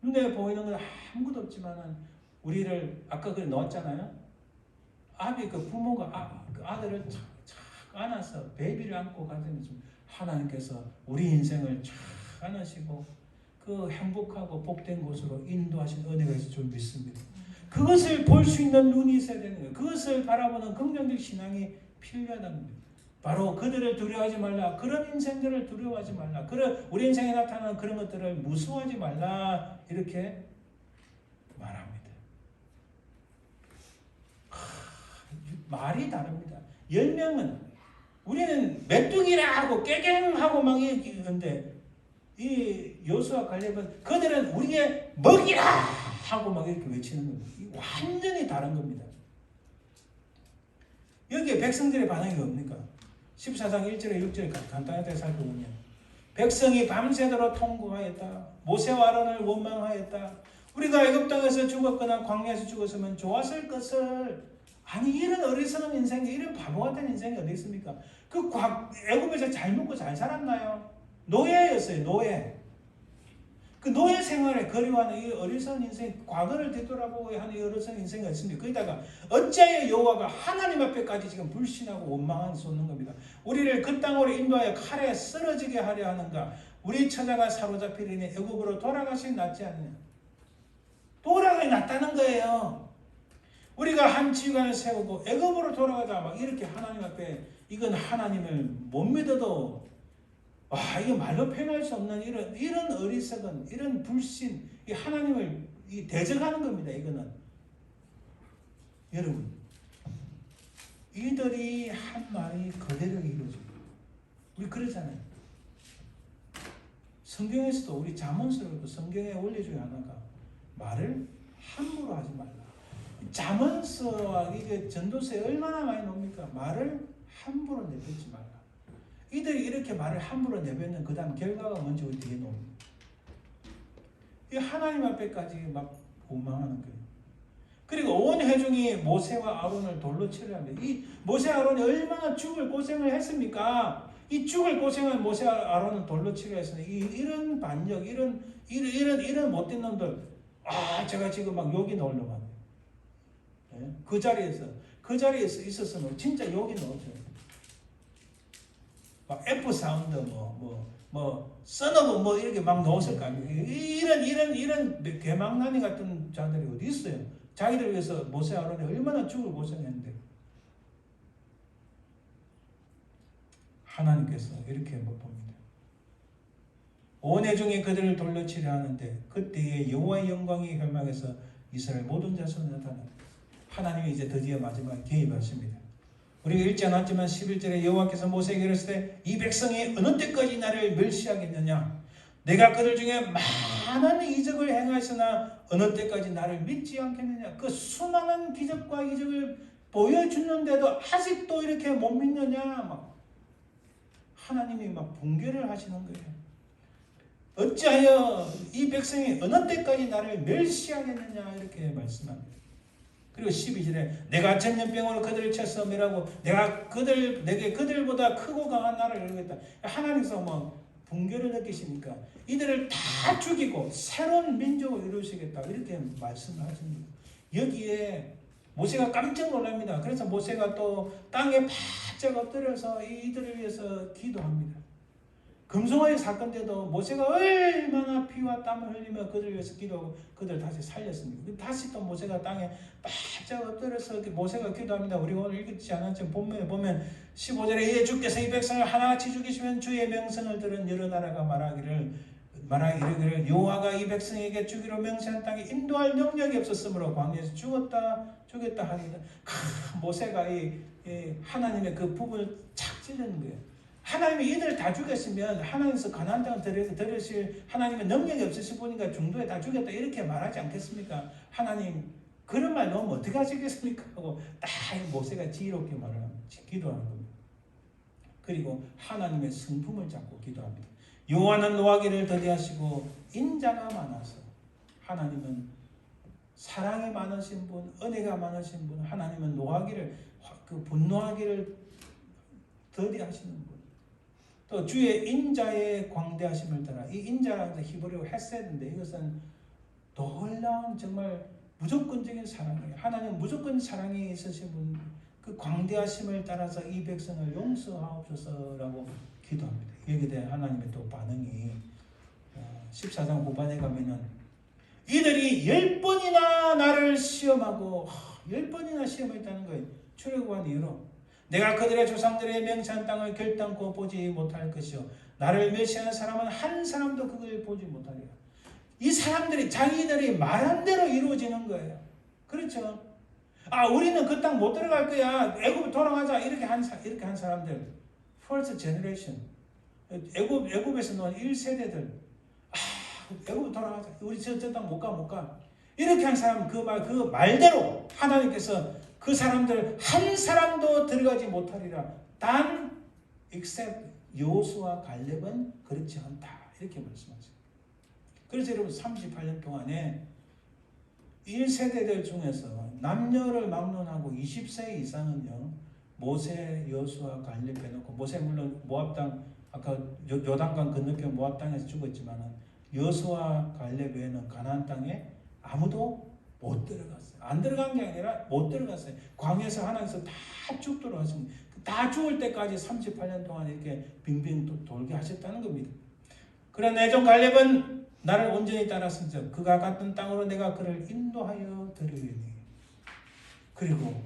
[SPEAKER 1] 눈에 보이는 건 아무것도 없지만 우리를 아까 그래 넣었잖아요. 그 부모가 그 아들을 착 안아서 베이비를 안고 가면서 하나님께서 우리 인생을 착 안으시고 그 행복하고 복된 곳으로 인도하신 은혜가 있을 줄 믿습니다. 그것을 볼 수 있는 눈이 있어야 되는 거예요. 그것을 바라보는 긍정적 신앙이 필요하다는 겁니다. 바로 그들을 두려워하지 말라. 그런 인생들을 두려워하지 말라. 우리 인생에 나타나는 그런 것들을 무서워하지 말라. 이렇게 말합니다. 말이 다릅니다. 10명은 우리는 메뚜기라고 깨갱하고 막 이러는데 이 여호수아 갈렙은 그들은 우리의 먹이라 하고 막 이렇게 외치는 겁니다. 완전히 다른 겁니다. 여기에 백성들의 반응이 뭡니까? 14장 1절에 6절 간단하게 살펴보면 백성이 밤새도록 통곡하였다. 모세와 아론을 원망하였다. 우리가 애굽 땅에서 죽었거나 광야에서 죽었으면 좋았을 것을. 아니 이런 어리석은 인생이 이런 바보 같은 인생이 어디 있습니까? 애굽에서 잘 먹고 잘 살았나요? 노예였어요. 노예. 그 노예 생활에 그리워하는 이 어리석은 인생, 과거를 되돌아보고 하는 이 어리석은 인생이 있습니다. 거기다가 어찌하여 여호와가 하나님 앞에까지 지금 불신하고 원망하는 쏟는 겁니다. 우리를 그 땅으로 인도하여 칼에 쓰러지게 하려 하는가? 우리 처자가 사로잡히리니 애굽으로 돌아가시 낫지 않느냐? 돌아가야 낫다는 거예요. 우리가 한 지휘관을 세우고 애굽으로 돌아가자 막 이렇게 하나님 앞에 이건 하나님을 못 믿어도 이거 말로 표현할 수 없는 이런 어리석은 이런 불신, 이 하나님을 대적하는 겁니다. 이거는 여러분 이들이 한 말이 그대로 이루어집니다. 우리 그러잖아요. 성경에서도 우리 잠언서로도 성경의 원리 중에 하나가 말을 함부로 하지 말라. 잠언서와 이게 전도서에 얼마나 많이 나옵니까? 말을 함부로 내뱉지 말라. 이들이 이렇게 말을 함부로 내뱉는 그 다음 결과가 뭔지 우리 뒤에 놓습니다. 이 하나님 앞에까지 막 원망하는 거예요. 그리고 온 회중이 모세와 아론을 돌로 치려 합니다. 이 모세 아론이 얼마나 죽을 고생을 했습니까? 이 죽을 고생을 모세와 아론은 돌로 치려 했으니 이런 반역, 이런 못된 놈들, 제가 지금 막 욕이 나오려고 합니다. 예? 그 자리에서 있었으면 진짜 욕이 나오죠. 막 F 사운드 써너브 이렇게 막 나왔을 거 아니에요. 이런 개망나니 같은 자들이 어디 있어요? 자기들 위해서 모세 아론이 얼마나 죽을 고생했는데 하나님께서 이렇게 못 봅니다. 온 회중이 그들을 돌려 치려 하는데 그때에 여호와의 영광이 혈망해서 이스라엘 모든 자손에 나타납니다. 하나님이 이제 드디어 마지막에 개입하십니다. 우리가 읽지 않았지만 11절에 여호와께서 모세에게 이르시되 이 백성이 어느 때까지 나를 멸시하겠느냐? 내가 그들 중에 많은 이적을 행하였으나 어느 때까지 나를 믿지 않겠느냐? 그 수많은 기적과 이적을 보여주는데도 아직도 이렇게 못 믿느냐? 막 하나님이 막 붕괴를 하시는 거예요. 어찌하여 이 백성이 어느 때까지 나를 멸시하겠느냐? 이렇게 말씀합니다. 그리고 12절에 내가 전염병으로 그들을 쳤어 매라고 내가 내게 그들보다 크고 강한 나를 이루겠다. 하나님께서 뭐 붕괴를 느끼시니까 이들을 다 죽이고 새로운 민족을 이루시겠다 이렇게 말씀을 하십니다. 여기에 모세가 깜짝 놀랍니다. 그래서 모세가 또 땅에 바짝 엎드려서 이들을 위해서 기도합니다. 금송아지 사건 때도 모세가 얼마나 피와 땀을 흘리며 그들을 위해서 기도하고 그들을 다시 살렸습니다. 다시 또 모세가 땅에 바짝 엎드려서 모세가 기도합니다. 우리가 오늘 읽지 않았지만 본문에 보면 15절에 이에 주께서 이 백성을 하나같이 죽이시면 주의 명성을 들은 여러 나라가 말하기를 여호와가 이 백성에게 주기로 명세한 땅에 인도할 능력이 없었으므로 광야에서 죽였다 하니라. 모세가 이 하나님의 그 부분을 착 찔르는 거예요. 하나님이 이들을 다 죽였으면 하나님께서 가나안 땅을 들으실 하나님의 능력이 없으신 분이니까 중도에 다 죽였다 이렇게 말하지 않겠습니까? 하나님 그런 말 넣으면 어떻게 하시겠습니까? 하고 딱 모세가 지혜롭게 말을 합니다. 기도하는 겁니다. 그리고 하나님의 성품을 잡고 기도합니다. 여호와는 노하기를 더디하시고 인자가 많아서 하나님은 사랑이 많으신 분, 은혜가 많으신 분, 하나님은 노하기를 분노하기를 더디하시는 분. 또 주의 인자의 광대하심을 따라 이 인자라는 히브리어 헤세드인데 이것은 놀라운 정말 무조건적인 사랑이에요. 하나님 무조건 사랑이 있으신 분, 그 광대하심을 따라서 이 백성을 용서하옵소서라고 기도합니다. 여기에 대한 하나님의 또 반응이 14장 후반에 가면은 이들이 10번이나 나를 시험하고 10번이나 시험했다는 거예요. 출애굽한 이후로 내가 그들의 조상들의 명시한 땅을 결단코 보지 못할 것이요 나를 멸시하는 사람은 한 사람도 그걸 보지 못하리라. 이 사람들이 자기들이 말한 대로 이루어지는 거예요. 그렇죠? 우리는 그 땅 못 들어갈 거야. 애굽 돌아가자. 이렇게 한 사람들. First generation. 애굽에서 나온 1세대들. 애굽 돌아가자. 우리 저 땅 못 가. 이렇게 한 사람 그 말대로 하나님께서 그 사람들 한 사람도 들어가지 못하리라. 단 except 여호수아 갈렙은 그렇지 않다. 이렇게 말씀하세요. 그래서 여러분 38년 동안에 1세대들 중에서 남녀를 막론하고 20세 이상은요. 모세, 여호수아, 갈렙 빼놓고 모세 물론 모압 땅 아까 요단강 건너편 모압 땅에서 죽었지만 여호수아, 갈렙 외에는 가나안 땅에 아무도 못 들어갔어요. 안 들어간 게 아니라 못 들어갔어요. 광야에서 하나님께서 다 죽도록 하십니다. 다 죽을 때까지 38년 동안 이렇게 빙빙 돌게 하셨다는 겁니다. 그러나 내 종 갈렙은 나를 온전히 따랐은즉 그가 갔던 땅으로 내가 그를 인도하여 드리리니. 그리고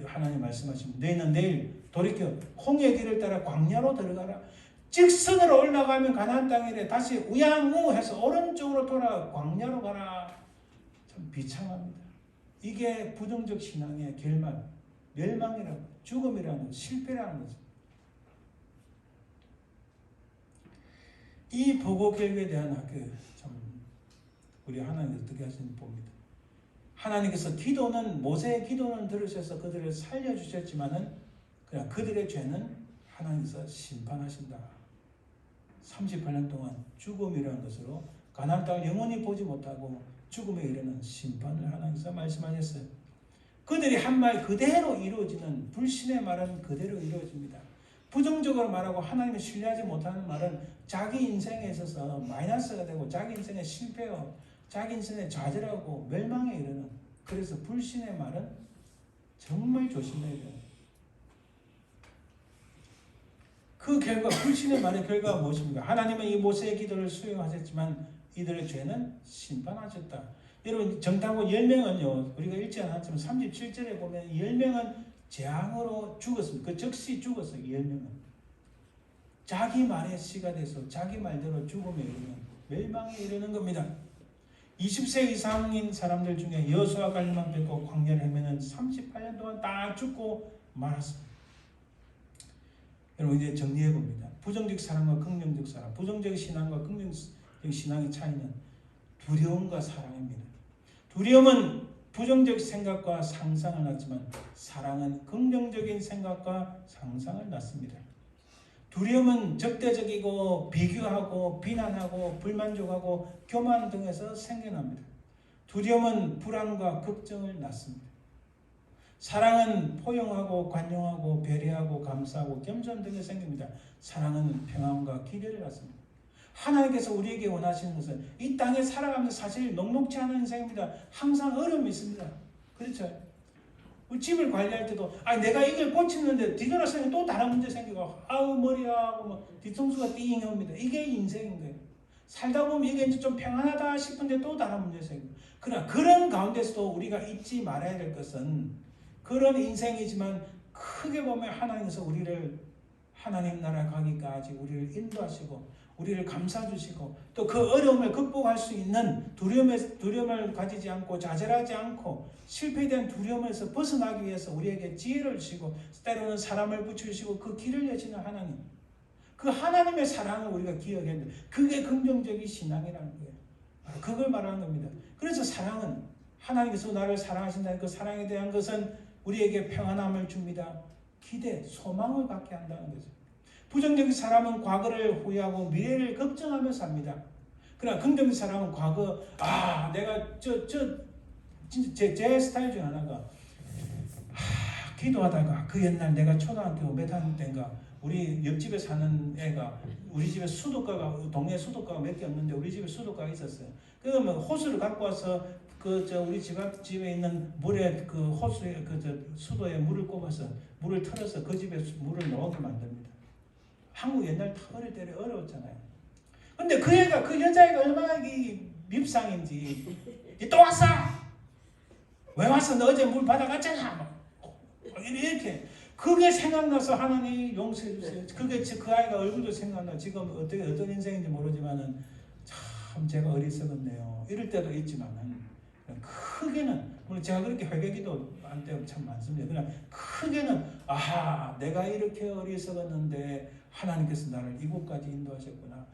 [SPEAKER 1] 하나님 말씀하십니다. 너희는 내일 돌이켜 홍해 길을 따라 광야로 들어가라. 직선으로 올라가면 가나안 땅이래. 다시 우양우해서 오른쪽으로 돌아 광야로 가라. 참 비참합니다. 이게 부정적 신앙의 결말, 멸망이라고, 죽음이라는 실패라는 것입니다. 이 보고 결과에 대한 참 우리 하나님 어떻게 하시는지 봅니다. 하나님께서 모세의 기도는 들으셔서 그들을 살려주셨지만은 그러나 그들의 죄는 하나님께서 심판하신다. 38년 동안 죽음이라는 것으로 가나안 땅을 영원히 보지 못하고 죽음에 이르는 심판을 하나님께서 말씀하셨어요. 그들이 한 말 그대로 이루어지는 불신의 말은 그대로 이루어집니다. 부정적으로 말하고 하나님을 신뢰하지 못하는 말은 자기 인생에 있어서 마이너스가 되고 자기 인생에 실패하고 자기 인생에 좌절하고 멸망에 이르는, 그래서 불신의 말은 정말 조심해야 돼요. 그 결과, 불신의 말의 결과가 무엇입니까? 하나님은 이 모세의 기도를 수용하셨지만 이들의 죄는 심판하셨다. 여러분, 정탐꾼 10명은요, 우리가 읽지 않았지만 37절에 보면 10명은 재앙으로 죽었습니다. 그 즉시 죽었어요. 10명은. 자기 말에 씨가 돼서 자기 말대로 죽음에 이르는, 멸망에 이르는 겁니다. 20세 이상인 사람들 중에 여호수아 갈렙만 뵙고 광야를 헤매는 38년 동안 다 죽고 말았습니다. 여러분, 이제 정리해 봅니다. 부정적 사랑과 긍정적 사랑, 부정적 신앙과 긍정적 신앙의 차이는 두려움과 사랑입니다. 두려움은 부정적 생각과 상상을 낳지만 사랑은 긍정적인 생각과 상상을 낳습니다. 두려움은 적대적이고 비교하고 비난하고 불만족하고 교만 등에서 생겨납니다. 두려움은 불안과 걱정을 낳습니다. 사랑은 포용하고 관용하고 배려하고 감사하고 겸손 등에 생깁니다. 사랑은 평안과 기대를 낳습니다. 하나님께서 우리에게 원하시는 것은 이 땅에 살아가면서 사실 녹록지 않은 인생입니다. 항상 어려움이 있습니다. 그렇죠? 우리 집을 관리할 때도 내가 이걸 고치는데 뒤돌아서면 또 다른 문제 생기고 머리하고 뭐 뒤통수가 띵 옵니다. 이게 인생인 거예요. 살다 보면 이게 이제 좀 평안하다 싶은데 또 다른 문제 생기고, 그러나 그런 가운데서도 우리가 잊지 말아야 될 것은 그런 인생이지만 크게 보면 하나님께서 우리를 하나님 나라 가기까지 우리를 인도하시고 우리를 감싸주시고 또 그 어려움을 극복할 수 있는 두려움을 가지지 않고 좌절하지 않고 실패에 대한 두려움에서 벗어나기 위해서 우리에게 지혜를 주시고 때로는 사람을 붙여주시고 그 길을 여시는 하나님, 그 하나님의 사랑을 우리가 기억해야 됩니다. 그게 긍정적인 신앙이라는 거예요. 바로 그걸 말하는 겁니다. 그래서 사랑은 하나님께서 나를 사랑하신다는 그 사랑에 대한 것은 우리에게 평안함을 줍니다. 기대, 소망을 갖게 한다는 거죠. 부정적인 사람은 과거를 후회하고 미래를 걱정하며 삽니다. 그러나 긍정적인 사람은 과거, 내가 진짜 제 스타일 중 하나가 기도하다가 그 옛날 내가 초등학교 몇 학년 때인가 우리 옆집에 사는 애가 우리 집에 수도가가 동네 수도가가 몇 개 없는데 우리 집에 수도가가 있었어요. 그러면 호수를 갖고 와서 우리 집 앞 집에 있는 물에 그 호수에 수도에 물을 꼽아서 물을 틀어서 그 집에 물을 넣게 만듭니다. 한국 옛날 어릴 때 어려웠잖아요. 근데 그 여자애가 얼마나 밉상인지 또 왔어? 왜 왔어? 너 어제 물 받아갔잖아. 이렇게 그게 생각나서 하나님 용서해 주세요. 그게 그 아이가 얼굴도 생각나. 지금 어떤 인생인지 모르지만은 참 제가 어리석었네요. 이럴 때도 있지만은 크게는 물론 제가 그렇게 회개기도 안 때도 참 많습니다. 그냥 크게는 내가 이렇게 어리석었는데 하나님께서 나를 이곳까지 인도하셨구나.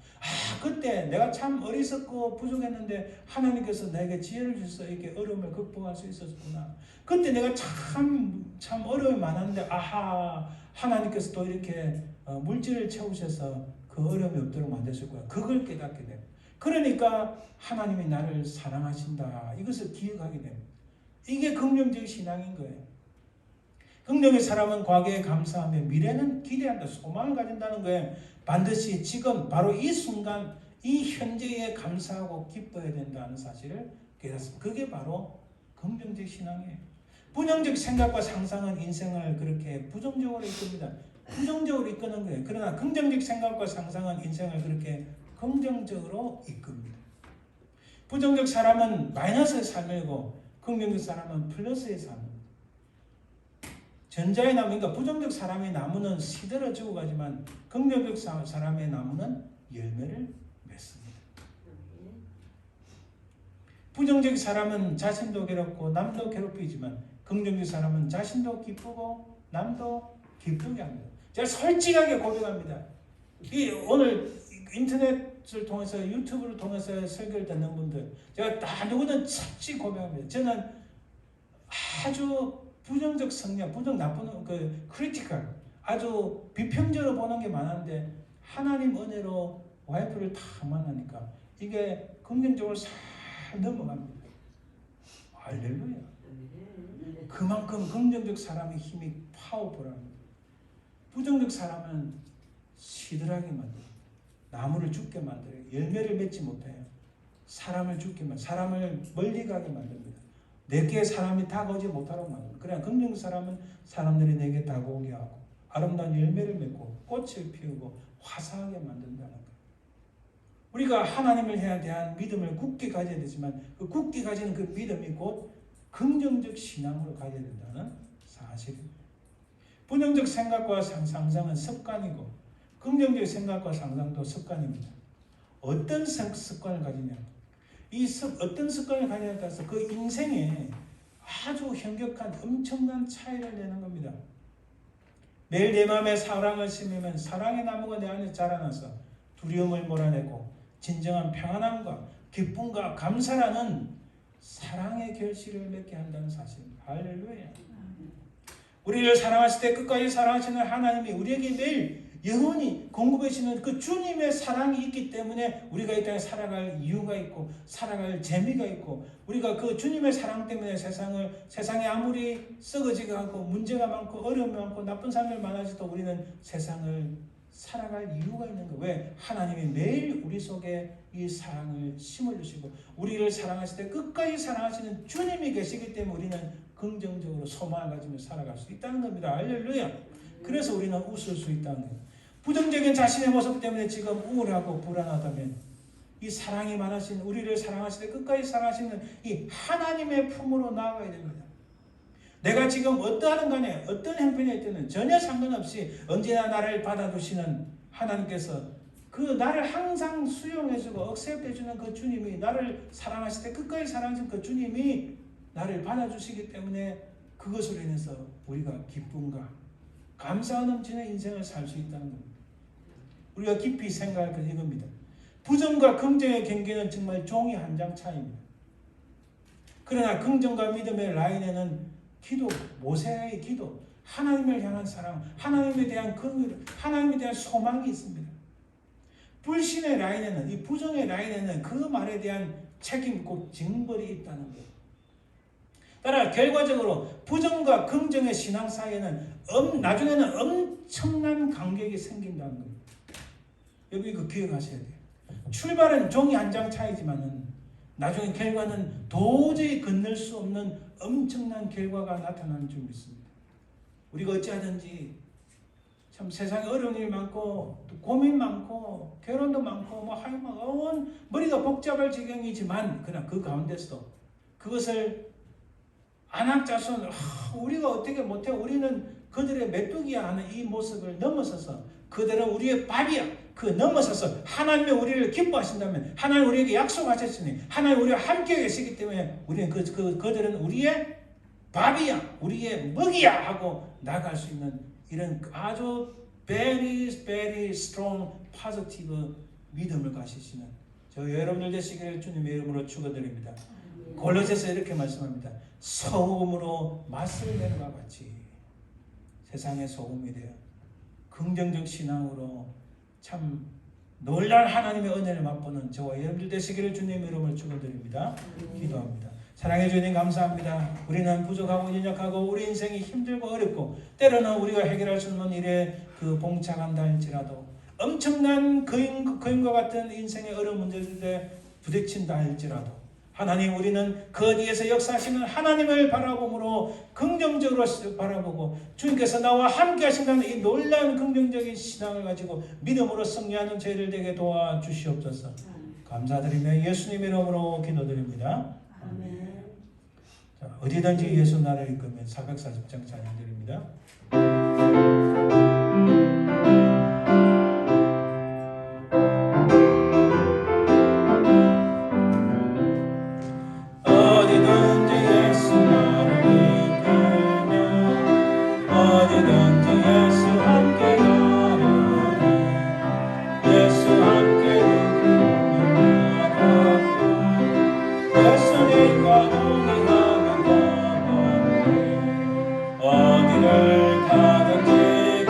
[SPEAKER 1] 그때 내가 참 어리석고 부족했는데 하나님께서 내게 지혜를 주셔서 이렇게 어려움을 극복할 수 있었구나. 그때 내가 참 어려움이 많았는데 하나님께서 또 이렇게 물질을 채우셔서 그 어려움이 없도록 만드셨구나. 그걸 깨닫게 됩니다. 그러니까 하나님이 나를 사랑하신다. 이것을 기억하게 됩니다. 이게 긍정적 신앙인 거예요. 긍정의 사람은 과거에 감사하며 미래는 기대한다. 소망을 가진다는 거예요. 반드시 지금 바로 이 순간 이 현재에 감사하고 기뻐해야 된다는 사실을 깨닫습니다. 그게 바로 긍정적 신앙이에요. 부정적 생각과 상상은 인생을 그렇게 부정적으로 이끕니다. 부정적으로 이끄는 거예요. 그러나 긍정적 생각과 상상은 인생을 그렇게 긍정적으로 이끕니다. 부정적 사람은 마이너스의 삶이고 긍정적 사람은 플러스의 삶입니다. 전자의 나무, 그러니까 부정적 사람의 나무는 시들어 죽어가지만 긍정적 사람의 나무는 열매를 맺습니다. 부정적 사람은 자신도 괴롭고 남도 괴롭히지만 긍정적 사람은 자신도 기쁘고 남도 기쁘게 합니다. 제가 솔직하게 고백합니다. 오늘 인터넷을 통해서 유튜브를 통해서 설교를 듣는 분들 제가 다 누구든 솔직히 고백합니다. 저는 아주 부정적 성향, 나쁜 크리티컬 아주 비평적으로 보는 게 많은데 하나님 은혜로 와이프를 딱 만나니까 이게 긍정적으로 싹 넘어갑니다. 할렐루야. 그만큼 긍정적 사람의 힘이 파워풀합니다. 부정적 사람은 시들하게 만들어요. 나무를 죽게 만들어요. 열매를 맺지 못해요. 사람을 죽게 만들어요. 사람을 멀리 가게 만듭니다. 내게 사람이 다가오지 못하도록 만듭니다. 그냥 긍정적 사람은 사람들이 내게 다가오게 하고 아름다운 열매를 맺고 꽃을 피우고 화사하게 만든다는 거예요. 우리가 하나님을 대한 믿음을 굳게 가져야 되지만 그 굳게 가지는 그 믿음이 곧 긍정적 신앙으로 가져야 된다는 사실입니다. 부정적 생각과 상상은 습관이고 긍정적 생각과 상상도 습관입니다. 어떤 습관을 가지냐, 어떤 습관을 가지냐에 따라서 그 인생에 아주 현격한 엄청난 차이를 내는 겁니다. 매일 내 마음에 사랑을 심으면 사랑의 나무가 내 안에 자라나서 두려움을 몰아내고 진정한 평안함과 기쁨과 감사라는 사랑의 결실을 맺게 한다는 사실입니다. 할렐루야. 우리를 사랑하실 때 끝까지 사랑하시는 하나님이 우리에게 매일 영원히 공급해 주시는 그 주님의 사랑이 있기 때문에 우리가 이 땅에 살아갈 이유가 있고 살아갈 재미가 있고 우리가 그 주님의 사랑 때문에 세상에 아무리 썩어지게 하고 문제가 많고 어려움이 많고 나쁜 사람들 많아져도 우리는 세상을 살아갈 이유가 있는 거예요. 왜? 하나님이 매일 우리 속에 이 사랑을 심어주시고 우리를 사랑하실 때 끝까지 사랑하시는 주님이 계시기 때문에 우리는 긍정적으로 소망을 가지며 살아갈 수 있다는 겁니다. 할렐루야. 그래서 우리는 웃을 수 있다는 거예요. 부정적인 자신의 모습 때문에 지금 우울하고 불안하다면 이 사랑이 많으신 우리를 사랑하실 때 끝까지 사랑하시는 이 하나님의 품으로 나아가야 됩니다. 내가 지금 어떠하든 간에 어떤 형편에 있든 전혀 상관없이 언제나 나를 받아주시는 하나님께서 그 나를 항상 수용해주고 억셉해주는 그 주님이 나를 사랑하실 때 끝까지 사랑하시는 그 주님이 나를 받아주시기 때문에 그것으로 인해서 우리가 기쁨과 감사가 넘치는 인생을 살 수 있다는 겁니다. 우리가 깊이 생각할 것은 이겁니다. 부정과 긍정의 경계는 정말 종이 한 장 차이입니다. 그러나 긍정과 믿음의 라인에는 기도, 모세의 기도, 하나님을 향한 사랑, 하나님에 대한 하나님에 대한 소망이 있습니다. 불신의 라인에는 이 부정의 라인에는 그 말에 대한 책임과 징벌이 있다는 거예요. 따라 결과적으로 부정과 긍정의 신앙 사이에는 나중에는 엄청난 간격이 생긴다는 겁니다. 여기 이거 기억하셔야 돼요. 출발은 종이 한 장 차이지만은 나중에 결과는 도저히 건널 수 없는 엄청난 결과가 나타나는 줄 믿습니다. 우리가 어찌하든지 참 세상에 어려운 일 많고 또 고민 많고 결혼도 많고 뭐 하여간 머리가 복잡할 지경이지만 그러나 그 가운데서도 그것을 안악자손 우리가 어떻게 못해 우리는 그들의 메뚜기야 하는 이 모습을 넘어서서 그들은 우리의 밥이야. 그 넘어서서 하나님의 우리를 기뻐하신다면 하나님 우리에게 약속하셨으니 하나님 우리와 함께 계시기 때문에 우리는 그들은 우리의 밥이야. 우리의 먹이야 하고 나갈 수 있는 이런 아주 very very strong positive 믿음을 가지시는 저 여러분들 되시기를 주님의 이름으로 축원드립니다. 골로새서 이렇게 말씀합니다. 소금으로 맛을 내는 것 같이 세상의 소금이 되어 긍정적 신앙으로 참 놀랄 하나님의 은혜를 맛보는 저와 여러분들 되시기를 주님의 이름으로 축원드립니다. 기도합니다. 사랑해 주님 감사합니다. 우리는 부족하고 연약하고 우리 인생이 힘들고 어렵고 때로는 우리가 해결할 수 없는 일에 봉착한다 할지라도 엄청난 거인과 같은 인생의 어려운 문제들에 부딪힌다 할지라도 하나님 우리는 그 어디에서 역사하시는 하나님을 바라보므로 긍정적으로 바라보고 주님께서 나와 함께 하신다는 이 놀라운 긍정적인 신앙을 가지고 믿음으로 승리하는 저희를 되게 도와주시옵소서. 감사드리며 예수님의 이름으로 기도드립니다.
[SPEAKER 2] 아멘.
[SPEAKER 1] 자, 어디든지 예수 나라를 이끌면 440장 찬양드립니다. 어디를 가든지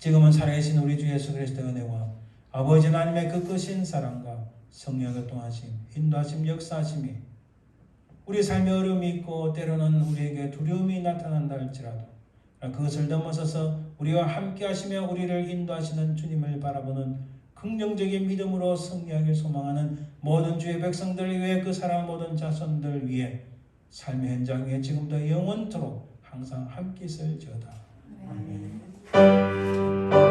[SPEAKER 1] 지금은 살아계신 우리 주 예수 그리스도의 은혜와 아버지 하나님의 그 크신 사랑과 성령의 동하심, 인도하심, 역사하심이 우리 삶에 어려움이 있고 때로는 우리에게 두려움이 나타난다 할지라도 그것을 넘어서서 우리와 함께 하시며 우리를 인도하시는 주님을 바라보는 긍정적인 믿음으로 승리하길 소망하는 모든 주의 백성들 위해 그 사랑 모든 자손들 위해 삶의 현장 위에 지금도 영원토록 항상 함께 있을지어다.
[SPEAKER 3] 아멘.
[SPEAKER 1] 아멘.